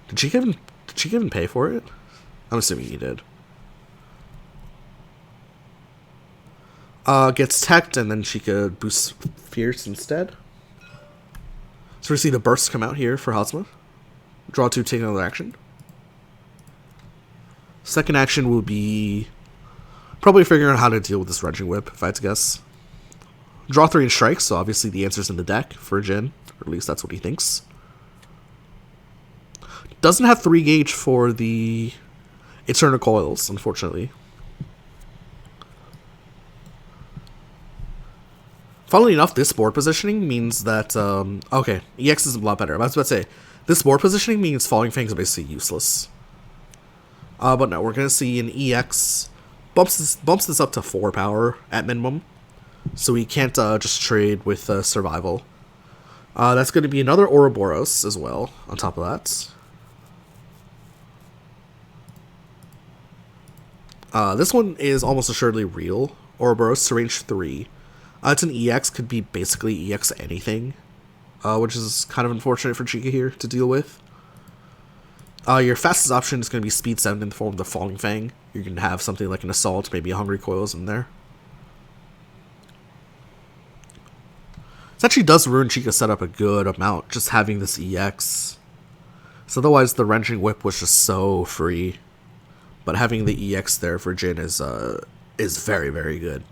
Did Chykka even pay for it? I'm assuming he did. Gets teched, and then Chykka boosts Fierce instead. So we see the bursts come out here for Hazama. Draw 2, take another action. Second action will be probably figuring out how to deal with this Wrenching Whip, if I had to guess. Draw 3 and strike, so obviously the answer's in the deck for Jin. Or at least that's what he thinks. Doesn't have 3 gauge for the Eternal Coils, unfortunately. Funnily enough, this board positioning means that, okay, EX is a lot better. I was about to say, this board positioning means Falling Fangs are basically useless. But no, we're going to see an EX bumps this up to 4 power at minimum. So we can't just trade with survival. That's going to be another Ouroboros as well, on top of that. This one is almost assuredly real, Ouroboros to range 3. It's an EX, could be basically EX anything, which is kind of unfortunate for Chykka here to deal with. Your fastest option is going to be speed 7 in the form of the Falling Fang. You're going to have something like an Assault, maybe a Hungry Coils in there. This actually does ruin Chykka's setup a good amount, just having this EX. So otherwise the Wrenching Whip was just so free. But having the EX there for Jin is very, very good.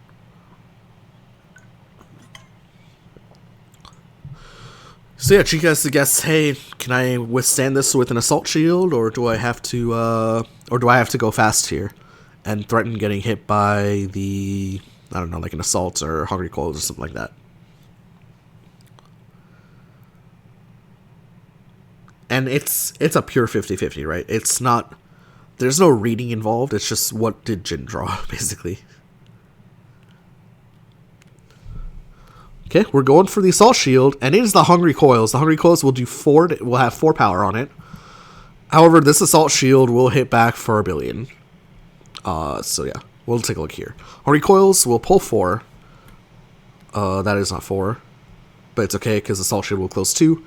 So yeah, Chykka has to guess, hey, can I withstand this with an Assault Shield, or do I have to go fast here and threaten getting hit by the, I don't know, like an Assault or Hungry Coils or something like that. And it's a pure 50-50, right? It's not, there's no reading involved, it's just what did Jin draw, basically. Okay, we're going for the Assault Shield, and it is the Hungry Coils. The Hungry Coils will do 4, will have 4 power on it. However, this Assault Shield will hit back for a billion. So yeah, we'll take a look here. Hungry Coils will pull 4. That is not 4, but it's okay, because Assault Shield will close 2.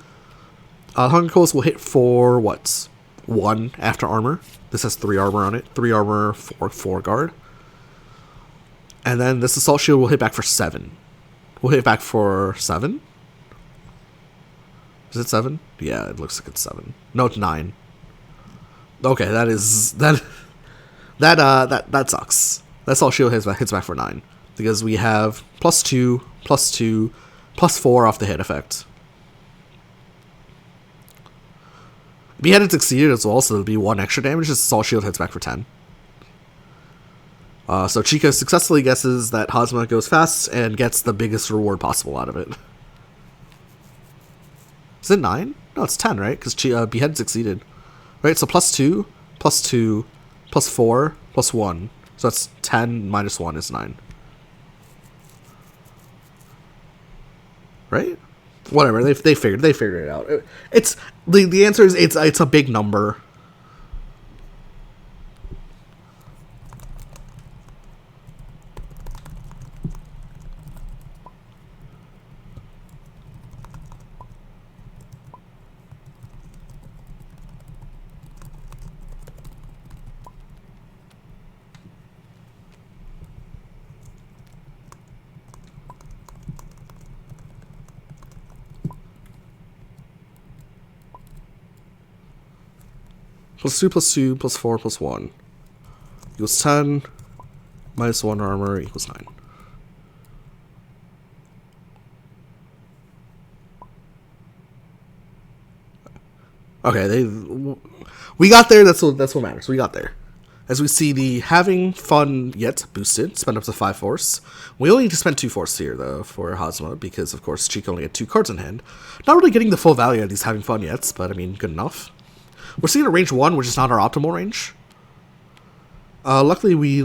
Hungry Coils will hit for, what? 1 after armor. This has 3 armor on it. 3 armor, 4 guard. And then this Assault Shield will hit back for 7. We'll hit back for 7? Is it 7? Yeah, it looks like it's 7. No, it's 9. Okay, that sucks. That's all shield hits back for 9. Because we have +2, +2, +4 off the hit effect. Beheaded succeeded as well, so there'll be 1 extra damage. This Assault Shield hits back for 10. So Chykka successfully guesses that Hazama goes fast and gets the biggest reward possible out of it. Is it 9? No, it's 10, right? Because Behead succeeded. Right, so +2, +2, +4, +1. So that's 10 minus 1 is 9. Right? Whatever, they figured it out. It's the answer is it's a big number. +2, +2, +4, +1 equals 10. Minus 1 armor equals 9. Okay, we got there. That's what matters. We got there. As we see, the having fun yet boosted, spend up to 5 force. We only need to spend 2 force here, though, for Hazama, because, of course, Chykka only had 2 cards in hand. Not really getting the full value of these having fun yet, but, I mean, good enough. We're seeing a range 1, which is not our optimal range. Luckily we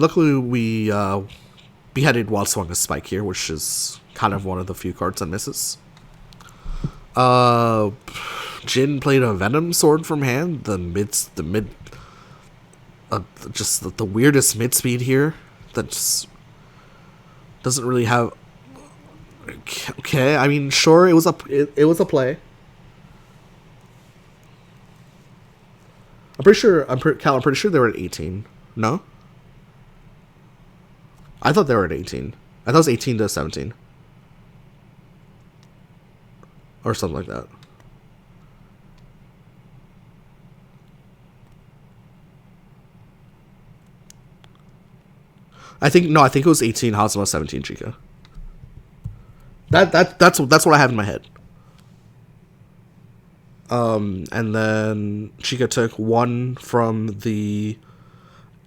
beheaded while swung a spike here, which is kind of one of the few cards that misses. Jin played a Venom Sword from hand. Just the weirdest mid speed here. That just doesn't really have. Okay, I mean, sure, it was a play. I'm pretty sure they were at 18. No? I thought they were at 18. I thought it was 18 to 17. Or something like that. I think it was 18 Hazama, 17 Chykka. That's what I have in my head. And then Chykka took 1 from the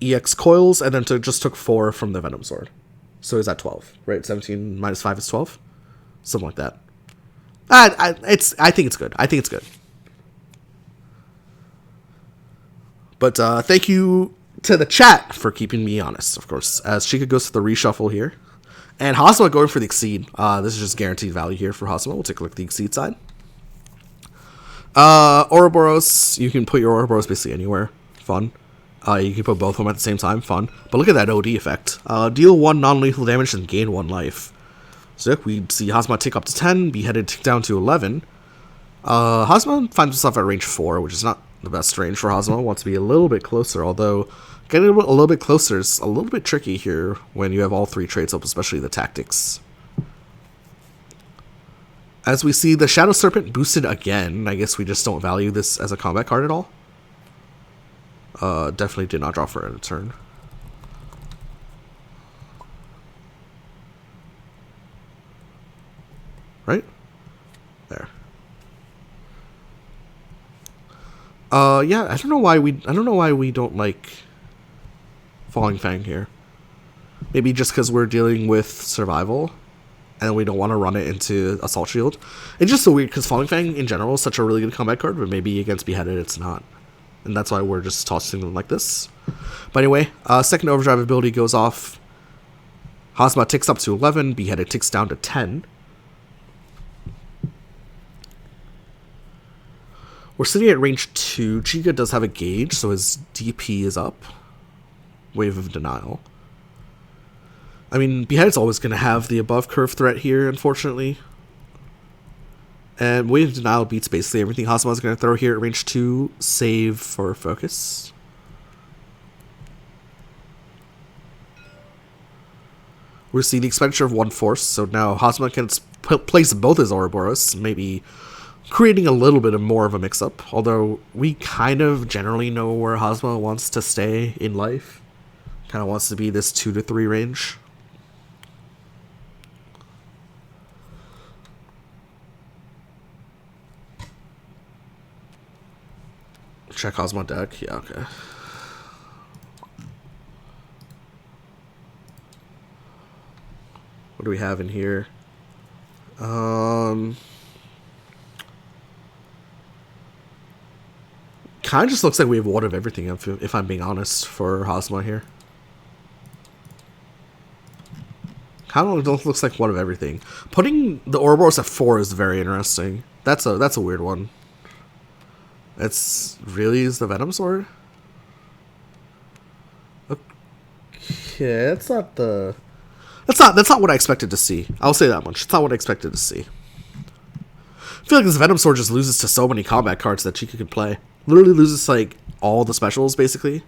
EX coils, and then just took 4 from the Venom Sword. So is that 12, right? 17 minus 5 is 12? Something like that. I think it's good. I think it's good. But thank you to the chat for keeping me honest, of course, as Chykka goes to the reshuffle here. And Hazama going for the Exceed. This is just guaranteed value here for Hazama. We'll take a look at the Exceed side. Ouroboros, you can put your Ouroboros basically anywhere. Fun. You can put both of them at the same time, fun. But look at that OD effect. Deal 1 non-lethal damage and gain 1 life. So we see Hazma tick up to 10, Beheaded tick down to 11. Hazma finds himself at range 4, which is not the best range for Hazma. Wants to be a little bit closer, although getting a little bit closer is a little bit tricky here when you have all 3 traits up, especially the tactics. As we see the Shadow Serpent boosted again, I guess we just don't value this as a combat card at all. Definitely did not draw for a turn. Right? There. Yeah, I don't know why we don't like Falling Fang here. Maybe just because we're dealing with survival and we don't want to run it into Assault Shield. It's just so weird because Falling Fang in general is such a really good combat card, but maybe against Beheaded it's not. And that's why we're just tossing them like this. But anyway, second Overdrive ability goes off. Hazma ticks up to 11, Beheaded ticks down to 10. We're sitting at range 2. Chykka does have a gauge, so his DP is up. Wave of Denial. I mean, Beheaded's always going to have the above curve threat here, unfortunately. And Wave of Denial beats basically everything Hazma's going to throw here at range 2, save for focus. We're seeing the expenditure of 1 force, so now Hazma can place both his Ouroboros, maybe creating a little bit more of a mix-up, although we kind of generally know where Hazma wants to stay in life. Kind of wants to be this 2 to 3 range. Check Hazma deck, yeah, okay. What do we have in here? Kind of just looks like we have one of everything, if I'm being honest, for Hazma here. Kind of looks like one of everything. Putting the Ouroboros at 4 is very interesting. That's a weird one. It's really is the Venom Sword? Okay, that's not what I expected to see. I'll say that much. It's not what I expected to see. I feel like this Venom Sword just loses to so many combat cards that Chykka could play. Literally loses like all the specials basically.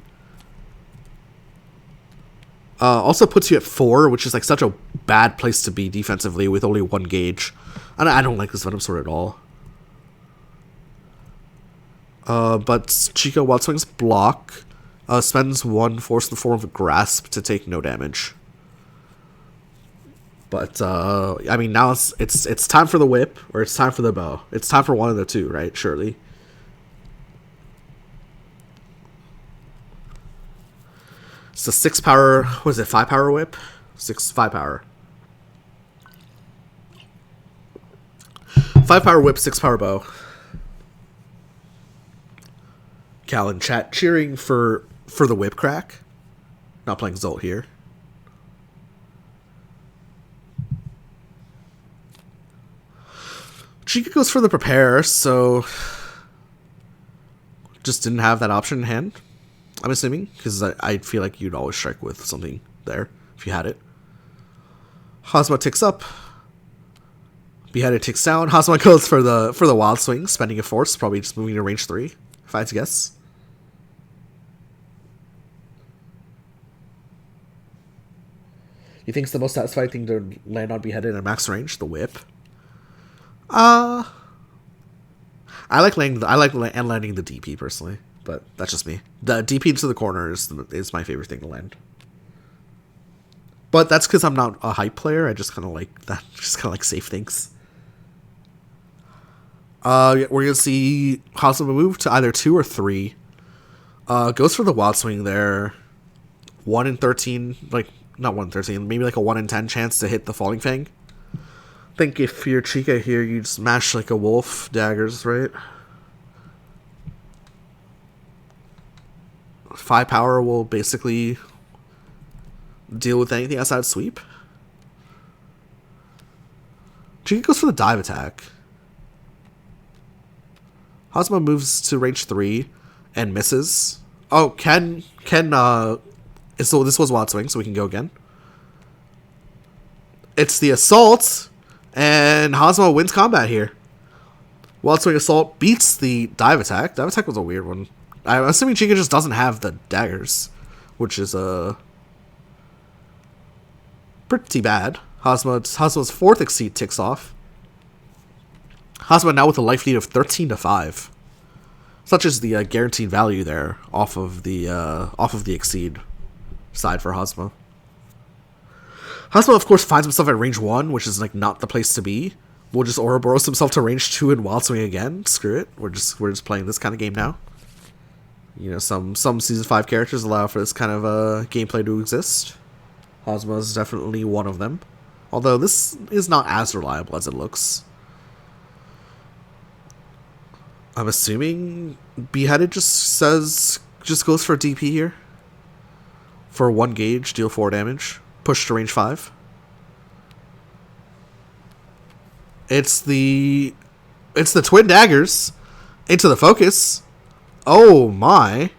Also puts you at 4, which is like such a bad place to be defensively with only 1 gauge. And I don't like this Venom Sword at all. But Chykka Wild Swing's block spends 1 force in the form of a grasp to take no damage. But I mean, now it's time for the whip, or it's time for the bow. It's time for one of the two, right? Surely. It's a 6 power. What is it? 5 power whip. 5 power. 5 power whip, 6 power bow. Cal in chat cheering for the whip crack. Not playing Zolt here. Chykka goes for the prepare, so just didn't have that option in hand, I'm assuming, because I feel like you'd always strike with something there if you had it. Hazma ticks up. Beheaded ticks down. Hazma goes for the wild swing, spending a force, probably just moving to range 3, if I had to guess. You think it's the most satisfying thing to land on Beheaded at max range? The whip. I like landing the DP personally, but that's just me. The DP into the corner is my favorite thing to land. But that's because I'm not a hype player. I just kind of like that. Just kind of like safe things. We're gonna see Hazma move to either 2 or 3. Goes for the wild swing there. 1 in 13, like not 1 in 13, maybe like a 1 in 10 chance to hit the Falling Fang. I think if you're Chykka here, you'd smash like a wolf daggers, right? 5 power will basically deal with anything outside sweep. Chykka goes for the dive attack. Hazma moves to range 3 and misses. Oh, so this was Wild Swing, so we can go again. It's the assault, and Hazma wins combat here. Wild Swing Assault beats the dive attack. Dive attack was a weird one. I'm assuming Chykka just doesn't have the daggers, which is pretty bad. Hazma's fourth exceed ticks off. Hazma now with a life lead of 13-5. Such as the guaranteed value there off of the exceed side for Hazma. Hazma, of course, finds himself at range 1, which is like not the place to be. We'll just Ouroboros himself to range 2 and Wild Swing again. Screw it. We're just playing this kind of game now. You know, some Season 5 characters allow for this kind of gameplay to exist. Hazma is definitely one of them. Although this is not as reliable as it looks. I'm assuming Beheaded just goes for DP here. For 1 gauge, deal 4 damage. Push to range 5. It's the twin daggers into the focus. Oh my.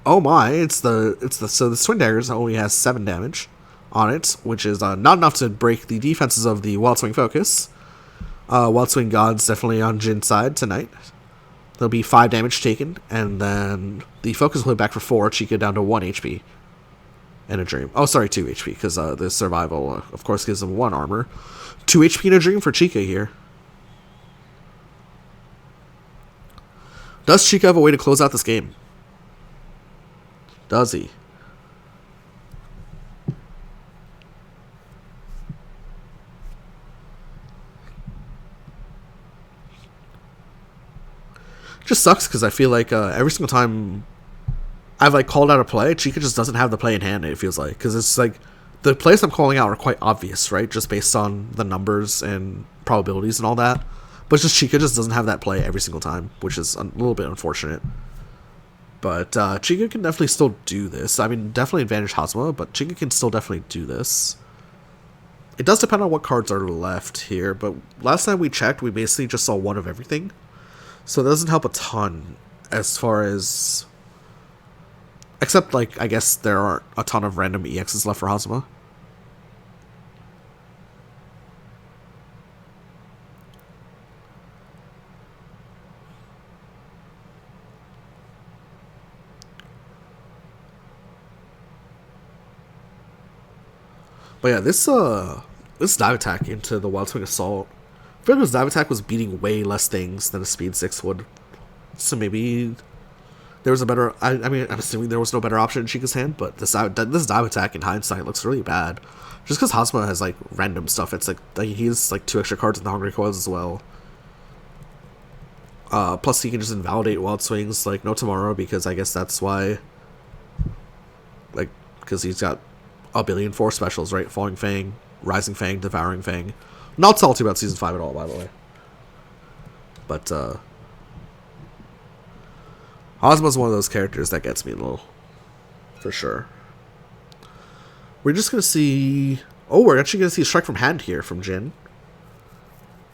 So the twin daggers only has 7 damage on it, which is not enough to break the defenses of the Wild Swing focus. Wild Swing God's definitely on Jin's side tonight. There'll be 5 damage taken, and then the focus will hit back for 4, Chykka down to 1 HP. And a dream. Oh, sorry, 2 HP, because the survival, of course, gives him 1 armor. 2 HP and a dream for Chykka here. Does Chykka have a way to close out this game? Does he? Just sucks because I feel like every single time I've like called out a play, Chykka just doesn't have the play in hand. It feels like because it's like the plays I'm calling out are quite obvious, right? Just based on the numbers and probabilities and all that. But just Chykka just doesn't have that play every single time, which is a little bit unfortunate. But Chykka can definitely still do this. I mean, definitely advantage Hazma, but Chykka can still definitely do this. It does depend on what cards are left here, but last time we checked, we basically just saw 1 of everything. So it doesn't help a ton as far as... Except, like, I guess there aren't a ton of random EXs left for Hazma. But yeah, this dive attack into the Wild Swing Assault, I feel like this dive attack was beating way less things than a Speed 6 would. So maybe there was a better... I mean, I'm assuming there was no better option in Chykka's hand, but this dive attack in hindsight looks really bad. Just because Hazma has, like, random stuff. It's like he has, like, 2 extra cards in the Hungry Coils as well. Plus, he can just invalidate Wild Swings, like, no tomorrow, because I guess that's why... Like, because he's got a billion 4 specials, right? Falling Fang, Rising Fang, Devouring Fang. Not salty about Season 5 at all, by the way. But, Hazma's one of those characters that gets me a little. For sure. We're just gonna see... Oh, we're actually gonna see a strike from hand here from Jin.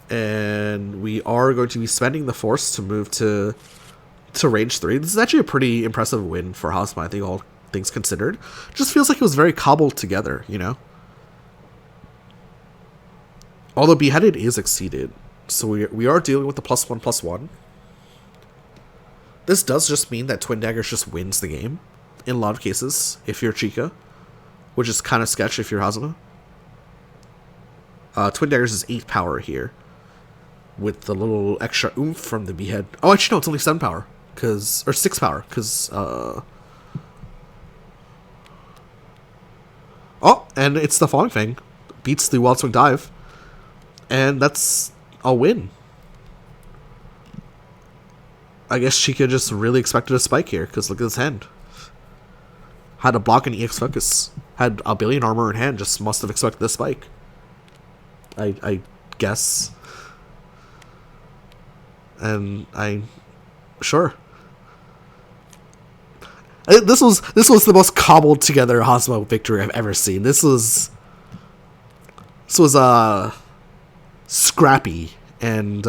And we are going to be spending the Force to move to range 3. This is actually a pretty impressive win for Hazma, I think, all things considered. Just feels like it was very cobbled together, you know? Although Beheaded is exceeded, so we are dealing with the +1/+1. This does just mean that Twin Daggers just wins the game, in a lot of cases, if you're Chykka, which is kind of sketch if you're Hazma. Twin Daggers is 8 power here, with the little extra oomph from the Behead. Oh, actually, no, it's only 7 power, or 6 power, because, Oh, and it's the Falling Fang. Beats the Wild Swing Dive. And that's a win. I guess Chykka just really expected a spike here, because look at his hand. Had a block and EX focus. Had a billion armor in hand, just must have expected the spike. I guess. And sure. This was the most cobbled together Hazma victory I've ever seen. This was scrappy and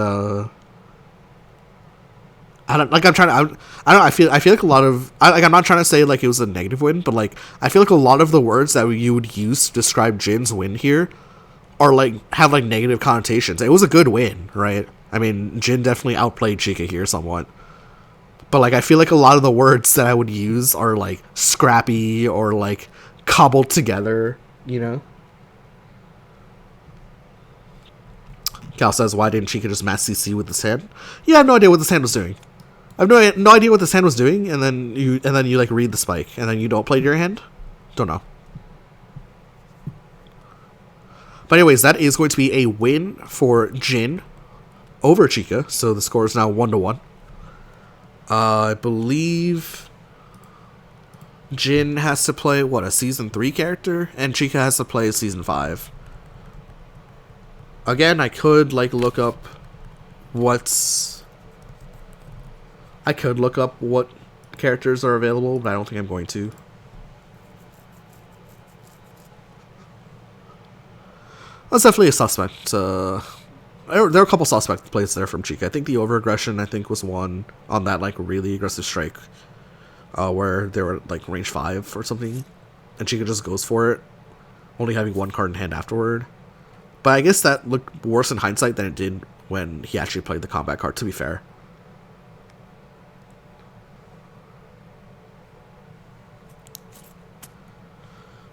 I don't like. I'm trying to. I don't. I feel like a lot of. I'm not trying to say like it was a negative win, but like I feel like a lot of the words that you would use to describe Jin's win here are like have like negative connotations. It was a good win, right? I mean, Jin definitely outplayed Chykka here somewhat, but like I feel like a lot of the words that I would use are like scrappy or like cobbled together. You know. Cal says, "Why didn't Chykka just mass CC with his hand?" Yeah, I have no idea what this hand was doing. I have no idea what this hand was doing, and then you like read the spike, and then you don't play your hand. Don't know. But anyways, that is going to be a win for Jin over Chykka. So the score is now 1-1. I believe Jin has to play what, a season 3 character, and Chykka has to play a season 5. Again, I could like look up what characters are available, but I don't think I'm going to. That's definitely a suspect. There are a couple suspect plays there from Chykka. I think the over-aggression, was one on that like really aggressive strike, where they were like range 5 or something, and Chykka just goes for it, only having one card in hand afterward. But I guess that looked worse in hindsight than it did when he actually played the combat card, to be fair.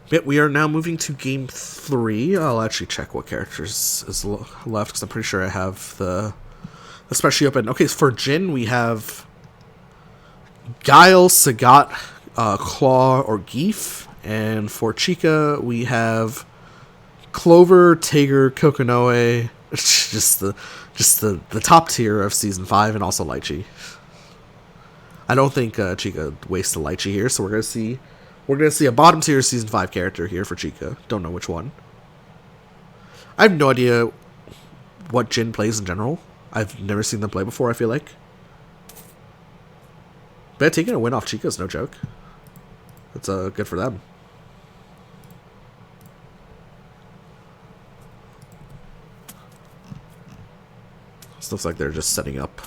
But we are now moving to game 3. I'll actually check what characters is left, because I'm pretty sure I have the spreadsheet open. Okay, so for Jin, we have Guile, Sagat, Claw, or Geef. And for Chykka, we have Clover, Tiger, Kokonoe, just the top tier of season 5, and also Lychee. I don't think Chykka wastes the Lychee here, so we're gonna see a bottom tier season 5 character here for Chykka. Don't know which one. I have no idea what Jin plays in general. I've never seen them play before, I feel like. But taking a win off Chykka is no joke. That's good for them. This looks like they're just setting up.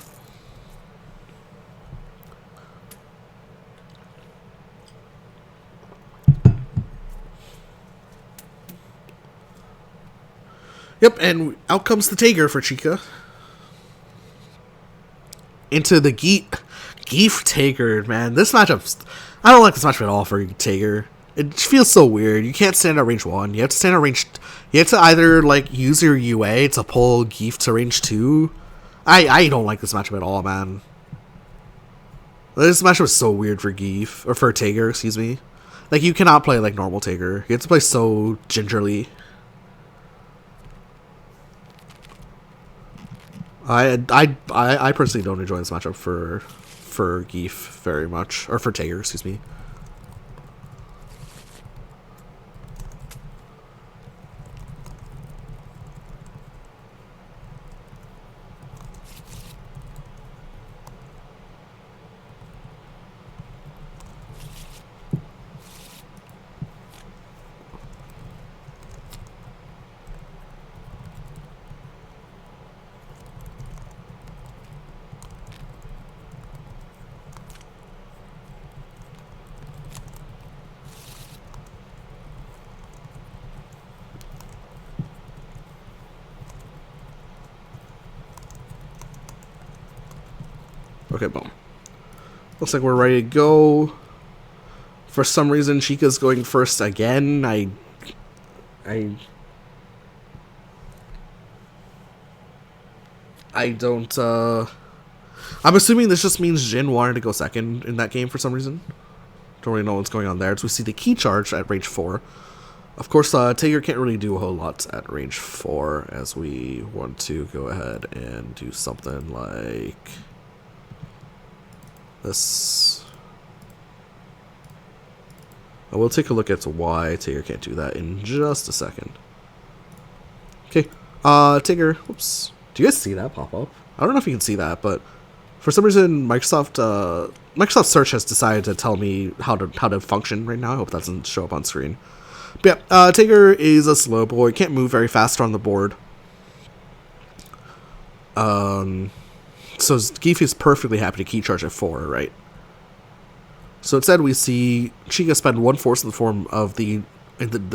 Yep, and out comes the Tiger for Chykka. Into the Geef Tiger, man. This matchup, I don't like this matchup at all for Tiger. It feels so weird. You can't stand at range 1. You have to stand at range. You have to either like use your UA to pull Geef to range 2. I don't like this matchup at all, man. This matchup is so weird for Geef, or for Tiger, excuse me. Like, you cannot play like normal Tiger. You have to play so gingerly. I personally don't enjoy this matchup for Geef very much, or for Tiger, excuse me. Okay, boom. Looks like we're ready to go. For some reason, Chykka's going first again. I don't, I'm assuming this just means Jin wanted to go second in that game for some reason. Don't really know what's going on there. So we see the key charge at range 4. Of course, Tiger can't really do a whole lot at range 4, as we want to go ahead and do something like this. I will take a look at why Tiger can't do that in just a second. Okay, Tiger, whoops. Do you guys see that pop up? I don't know if you can see that, but for some reason, Microsoft Search has decided to tell me how to function right now. I hope that doesn't show up on screen. But yeah, Tiger is a slow boy. Can't move very fast on the board. So Geef is perfectly happy to key charge at 4, right? So instead we see Chykka spend 1 force in the form of the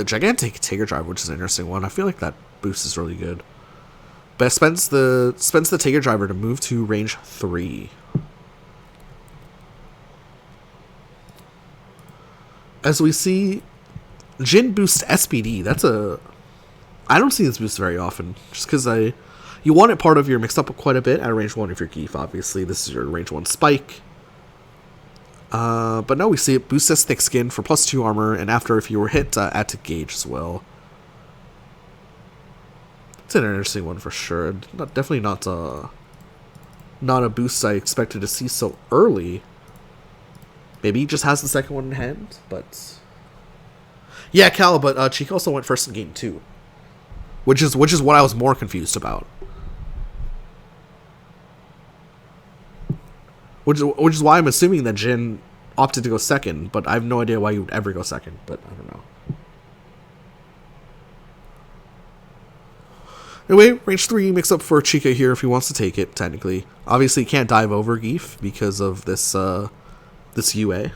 gigantic Taker Drive, which is an interesting one. I feel like that boost is really good. But spends the Taker Driver to move to range 3. As we see Jin boost SPD. I don't see this boost very often, just because you want it part of your mixed up quite a bit at range 1 if you're Geef, obviously. This is your range 1 spike. But no, we see it boosts as thick skin for +2 armor, and after if you were hit, add to gauge as well. It's an interesting one for sure. Definitely not a boost I expected to see so early. Maybe he just has the second one in hand, but yeah, Cal. But Chykka also went first in game 2, which is what I was more confused about. Which is why I'm assuming that Jin opted to go second, but I have no idea why you would ever go second, but I don't know. Anyway, range 3 mix up for Chykka here if he wants to take it, technically. Obviously, he can't dive over Geef because of this UA.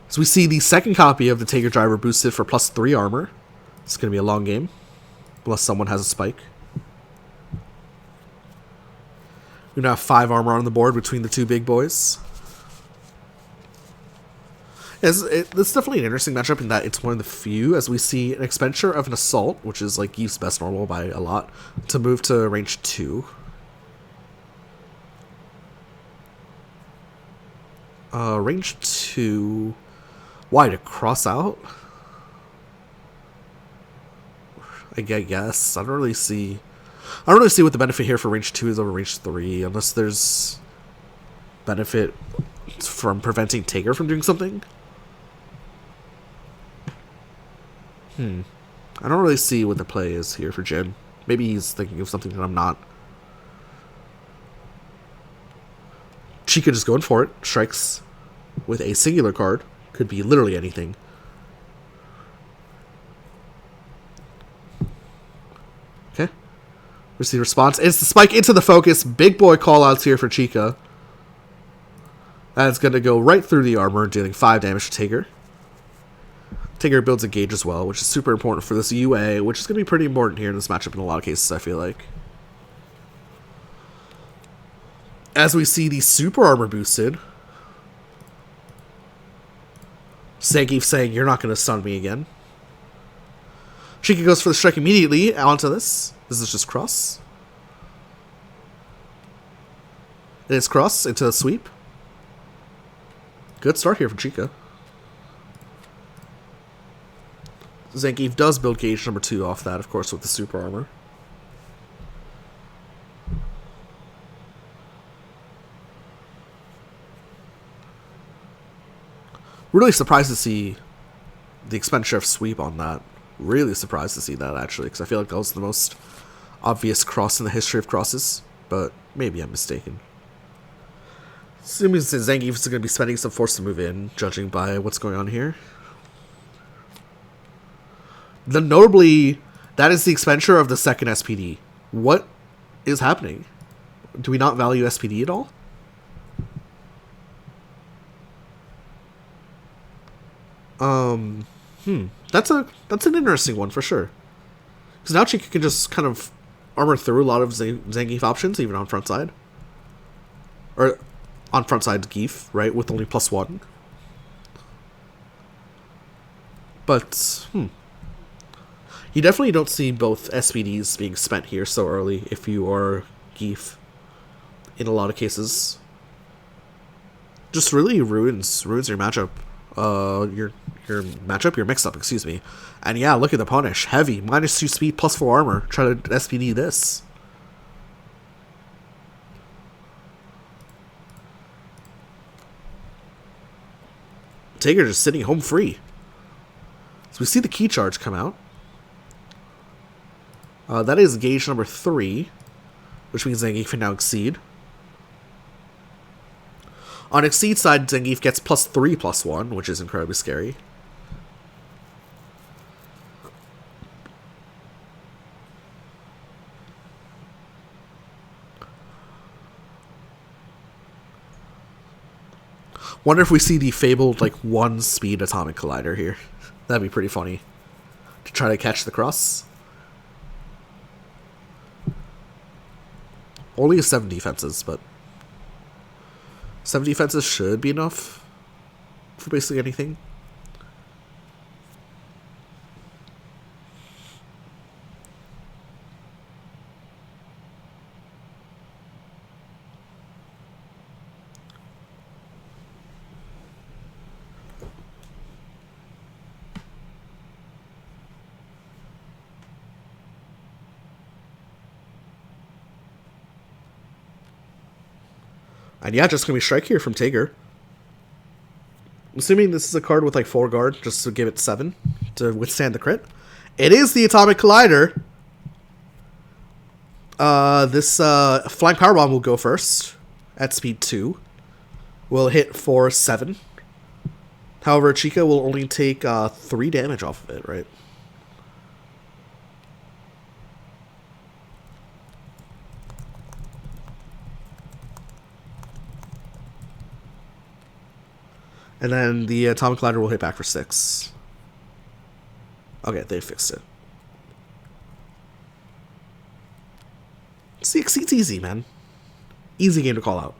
So we see the second copy of the Taker Driver boosted for +3 armor. It's going to be a long game, unless someone has a spike. We now have 5 armor on the board between the two big boys. This is definitely an interesting matchup in that it's one of the few, as we see an expenditure of an Assault, which is like Geef's best normal by a lot, to move to range 2. Range 2... Why, to cross out? I guess. I don't really see what the benefit here for range 2 is over range 3, unless there's benefit from preventing Taker from doing something. I don't really see what the play is here for Jin. Maybe he's thinking of something that I'm not. Chykka just going for it. Strikes with a singular card. Could be literally anything. Okay. Where's the response? It's the spike into the focus. Big boy callouts here for Chykka. That's going to go right through the armor, dealing 5 damage to Taker. Taker builds a gauge as well, which is super important for this UA, which is going to be pretty important here in this matchup in a lot of cases, I feel like. As we see the super armor boosted, Zangief saying, "You're not going to stun me again." Chykka goes for the strike immediately onto this. This is just cross. And it's cross into the sweep. Good start here for Chykka. Zangief does build gauge number 2 off that, of course, with the super armor. Really surprised to see the expenditure of sweep on that. Really surprised to see that, actually, because I feel like that was the most obvious cross in the history of crosses, but maybe I'm mistaken. Assuming Zangief is going to be spending some force to move in, judging by what's going on here. Then notably, that is the expenditure of the second SPD. What is happening? Do we not value SPD at all? That's an interesting one for sure. Because now Chykka can just kind of armor through a lot of Zangief options, even on front side. Or on front side Geef, right, with only +1. But, you definitely don't see both SPDs being spent here so early if you are Geef, in a lot of cases. Just really ruins your matchup. Your matchup, your mix-up, excuse me. And yeah, look at the punish. Heavy, -2 speed, +4 armor. Try to SPD this. Taker just sitting home free. So we see the key charge come out. That is gauge number 3, which means Zangief can now exceed. On exceed side, Zangief gets +3/+1, which is incredibly scary. Wonder if we see the fabled, like, 1-speed atomic collider here. That'd be pretty funny. To try to catch the cross. Only 7 defenses, but 7 defenses should be enough for basically anything. And yeah, just gonna be strike here from Tiger. Assuming this is a card with like 4 guard, just to give it 7 to withstand the crit. It is the Atomic Collider. This Flying Power Bomb will go first at speed 2. Will hit for 7. However, Chykka will only take 3 damage off of it, right? And then the Atomic Collider will hit back for 6. Okay, they fixed it. See, it's easy, man. Easy game to call out.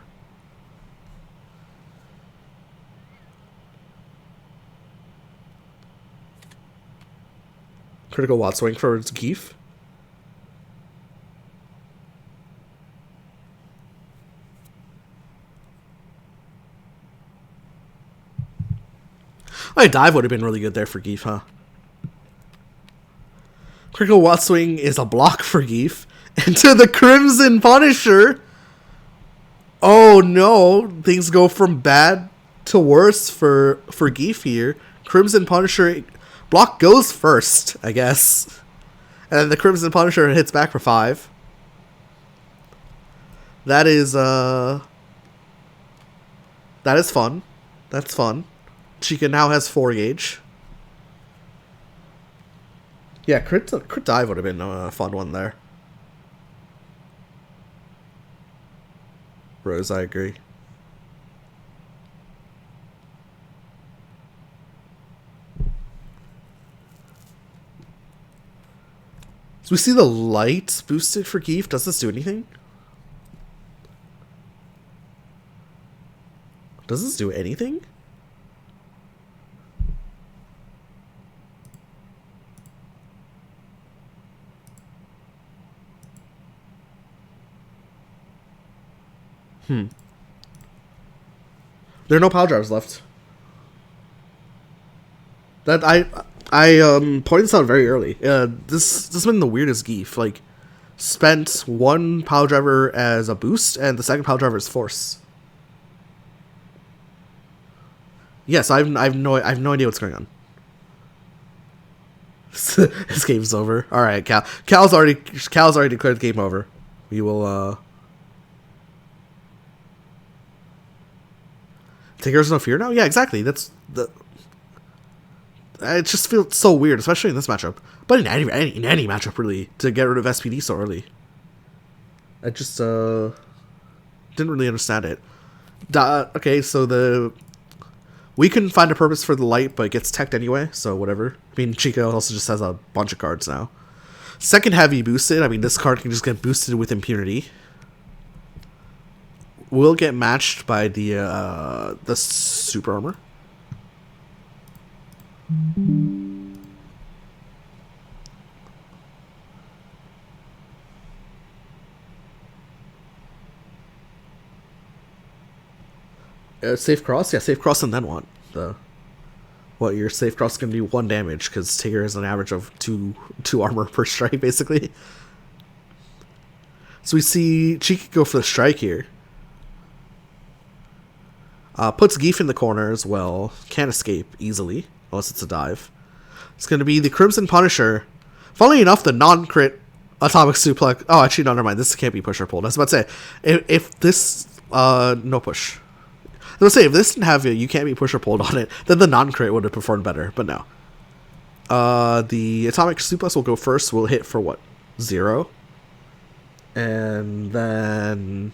Critical Watt Swing for Keef. My dive would have been really good there for Geef, huh? Critical Watt Swing is a block for Geef. Into the Crimson Punisher. Oh no. Things go from bad to worse for Geef here. Crimson Punisher block goes first, I guess. And then the Crimson Punisher hits back for 5. That is fun. That's fun. Chykka now has 4 gauge. Yeah, crit dive would have been a fun one there. Rose, I agree. So we see the light boosted for Geef. Does this do anything? Does this do anything? There are no power drivers left. That I pointed this out very early. This has been the weirdest Geef. Like, spent 1 power driver as a boost, and the second power driver is force. Yes, I have no idea what's going on. This game's over. All right, Cal's already declared the game over. We will Tigger's no fear now? Yeah, exactly. That's the. It just feels so weird, especially in this matchup. But in any matchup, really, to get rid of SPD so early. I just didn't really understand it. Okay, so we can find a purpose for the light, but it gets teched anyway, so whatever. I mean, Chykka also just has a bunch of cards now. Second heavy boosted. I mean, this card can just get boosted with impunity. Will get matched by the super armor. Safe cross? Yeah, safe cross and then what? Your safe cross is going to do 1 damage because Tigger has an average of 2 armor per strike, basically. So we see Chykka go for the strike here. Puts Geef in the corner as well. Can't escape easily, unless it's a dive. It's going to be the Crimson Punisher. Funnily enough, the non-crit Atomic Suplex... Oh, actually, no, never mind. This can't be push or pulled. I was about to say, if this... no push. I was going to say, if this didn't have you can't be push or pulled on it, then the non-crit would have performed better, but no. The Atomic Suplex will go first. Will hit for what? 0. And then...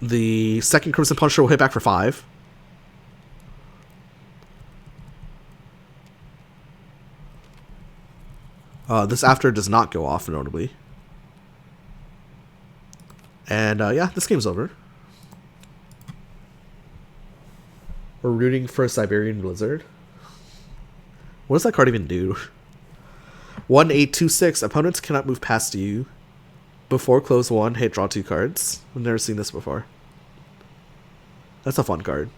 the second Crimson Punisher will hit back for 5. This after does not go off, notably. And yeah, this game's over. We're rooting for a Siberian Blizzard. What does that card even do? 1-8-2-6. Opponents cannot move past you. Before close 1, hit draw 2 cards. I've never seen this before. That's a fun card.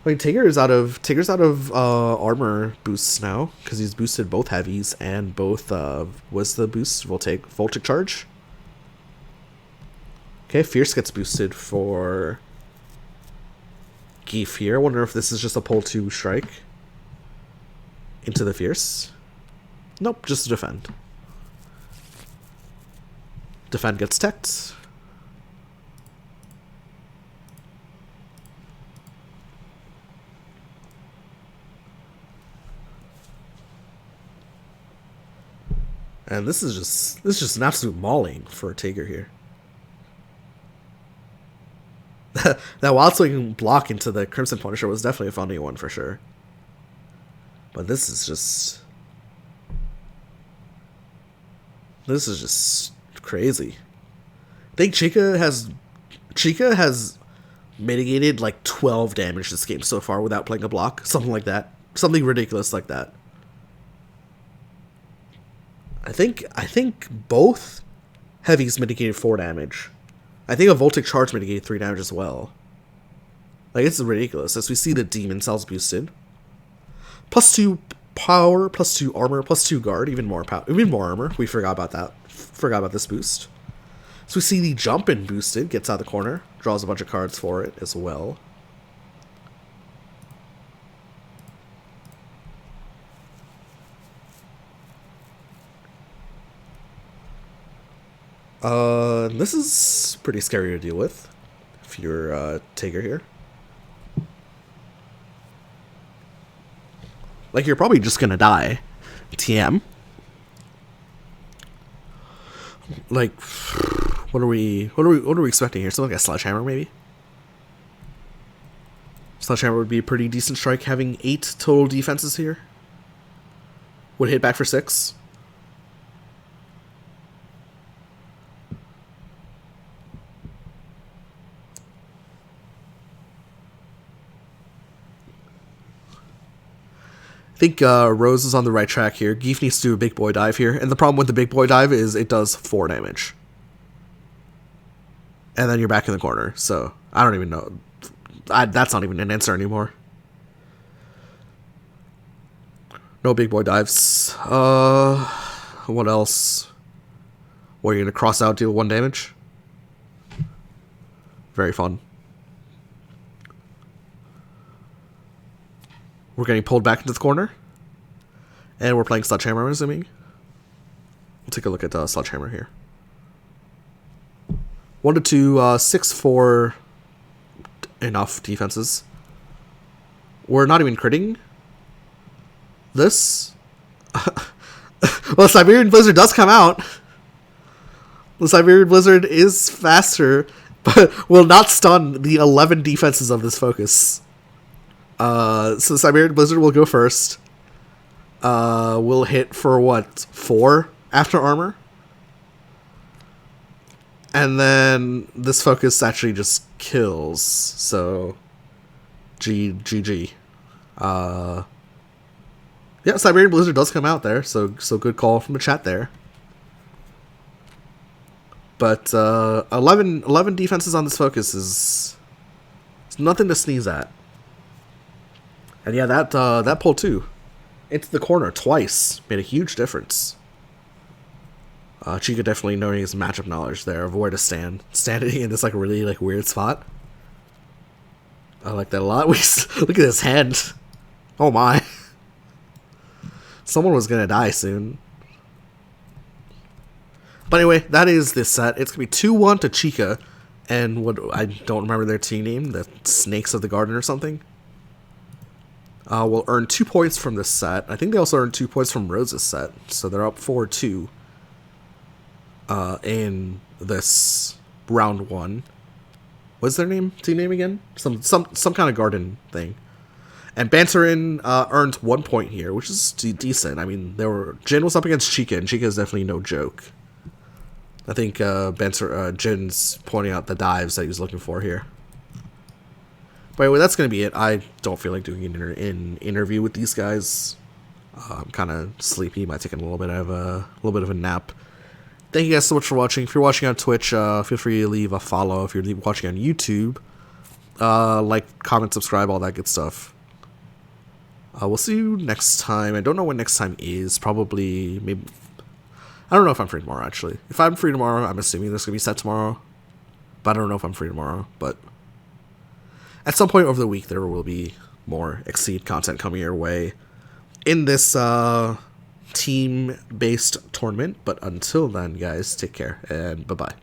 I mean, Tigger's out of armor boosts now because he's boosted both heavies and both. What's the boost? We'll take Voltic Charge. Okay, Fierce gets boosted for Geef here. I wonder if this is just a pull 2 strike into the Fierce. Nope, just defend. Defend gets teched. And this is just an absolute mauling for Tiger here. That wild swing block into the Crimson Punisher was definitely a funny one for sure. But this is just crazy. I think Chykka has mitigated like 12 damage this game so far without playing a block. Something like that. Something ridiculous like that. I think both heavies mitigated 4 damage. I think a Voltic Charge mitigated 3 damage as well. Like, it's ridiculous. As we see the Demon Cells boosted. +2 power, +2 armor, +2 guard, even more power, even more armor. We forgot about that. Forgot about this boost. So we see the Jump In boosted, gets out of the corner, draws a bunch of cards for it as well. This is pretty scary to deal with if you're Tiger here. Like, you're probably just gonna die. TM. Like, what are we expecting here? Something like a Sledgehammer, maybe? Sledgehammer would be a pretty decent strike, having 8 total defenses here. Would hit back for 6. I think Rose is on the right track here. Geef needs to do a big boy dive here. And the problem with the big boy dive is it does 4 damage. And then you're back in the corner. So, I don't even know. That's not even an answer anymore. No big boy dives. What else? What, you're going to cross out, deal 1 damage? Very fun. We're getting pulled back into the corner. And we're playing Sledgehammer, I'm assuming. We'll take a look at Sledgehammer here. 1 to 2, 6-4. Enough defenses. We're not even critting this. Well, Siberian Blizzard does come out. The Siberian Blizzard is faster, but will not stun the 11 defenses of this focus. So Siberian Blizzard will go first. We'll hit for what? 4 after armor? And then this focus actually just kills. So GG. Yeah, Siberian Blizzard does come out there, so good call from the chat there. But 11 defenses on this focus is nothing to sneeze at. And yeah, that pull too into the corner twice made a huge difference. Chykka definitely knowing his matchup knowledge there of where to stand, standing in this like really like weird spot. I like that a lot. Look at his hand. Oh my. Someone was gonna die soon. But anyway, that is this set. It's gonna be 2-1 to Chykka, and what I don't remember their team name, the Snakes of the Garden or something. Will earn 2 points from this set. I think they also earned 2 points from Rose's set, so they're up 4-2 in this round 1. What's their name? Team name again? Some kind of garden thing. And Banterin earned 1 point here, which is decent. I mean, Jin was up against Chykka, and Chykka is definitely no joke. I think Jin's pointing out the dives that he was looking for here. But anyway, that's going to be it. I don't feel like doing an interview with these guys. I'm kind of sleepy. Might take a little bit of a nap. Thank you guys so much for watching. If you're watching on Twitch, feel free to leave a follow. If you're watching on YouTube, like, comment, subscribe, all that good stuff. We'll see you next time. I don't know when next time is. Probably, maybe... I don't know if I'm free tomorrow, actually. If I'm free tomorrow, I'm assuming this is going to be set tomorrow. But I don't know if I'm free tomorrow. But at some point over the week, there will be more Exceed content coming your way in this team-based tournament. But until then, guys, take care and bye-bye.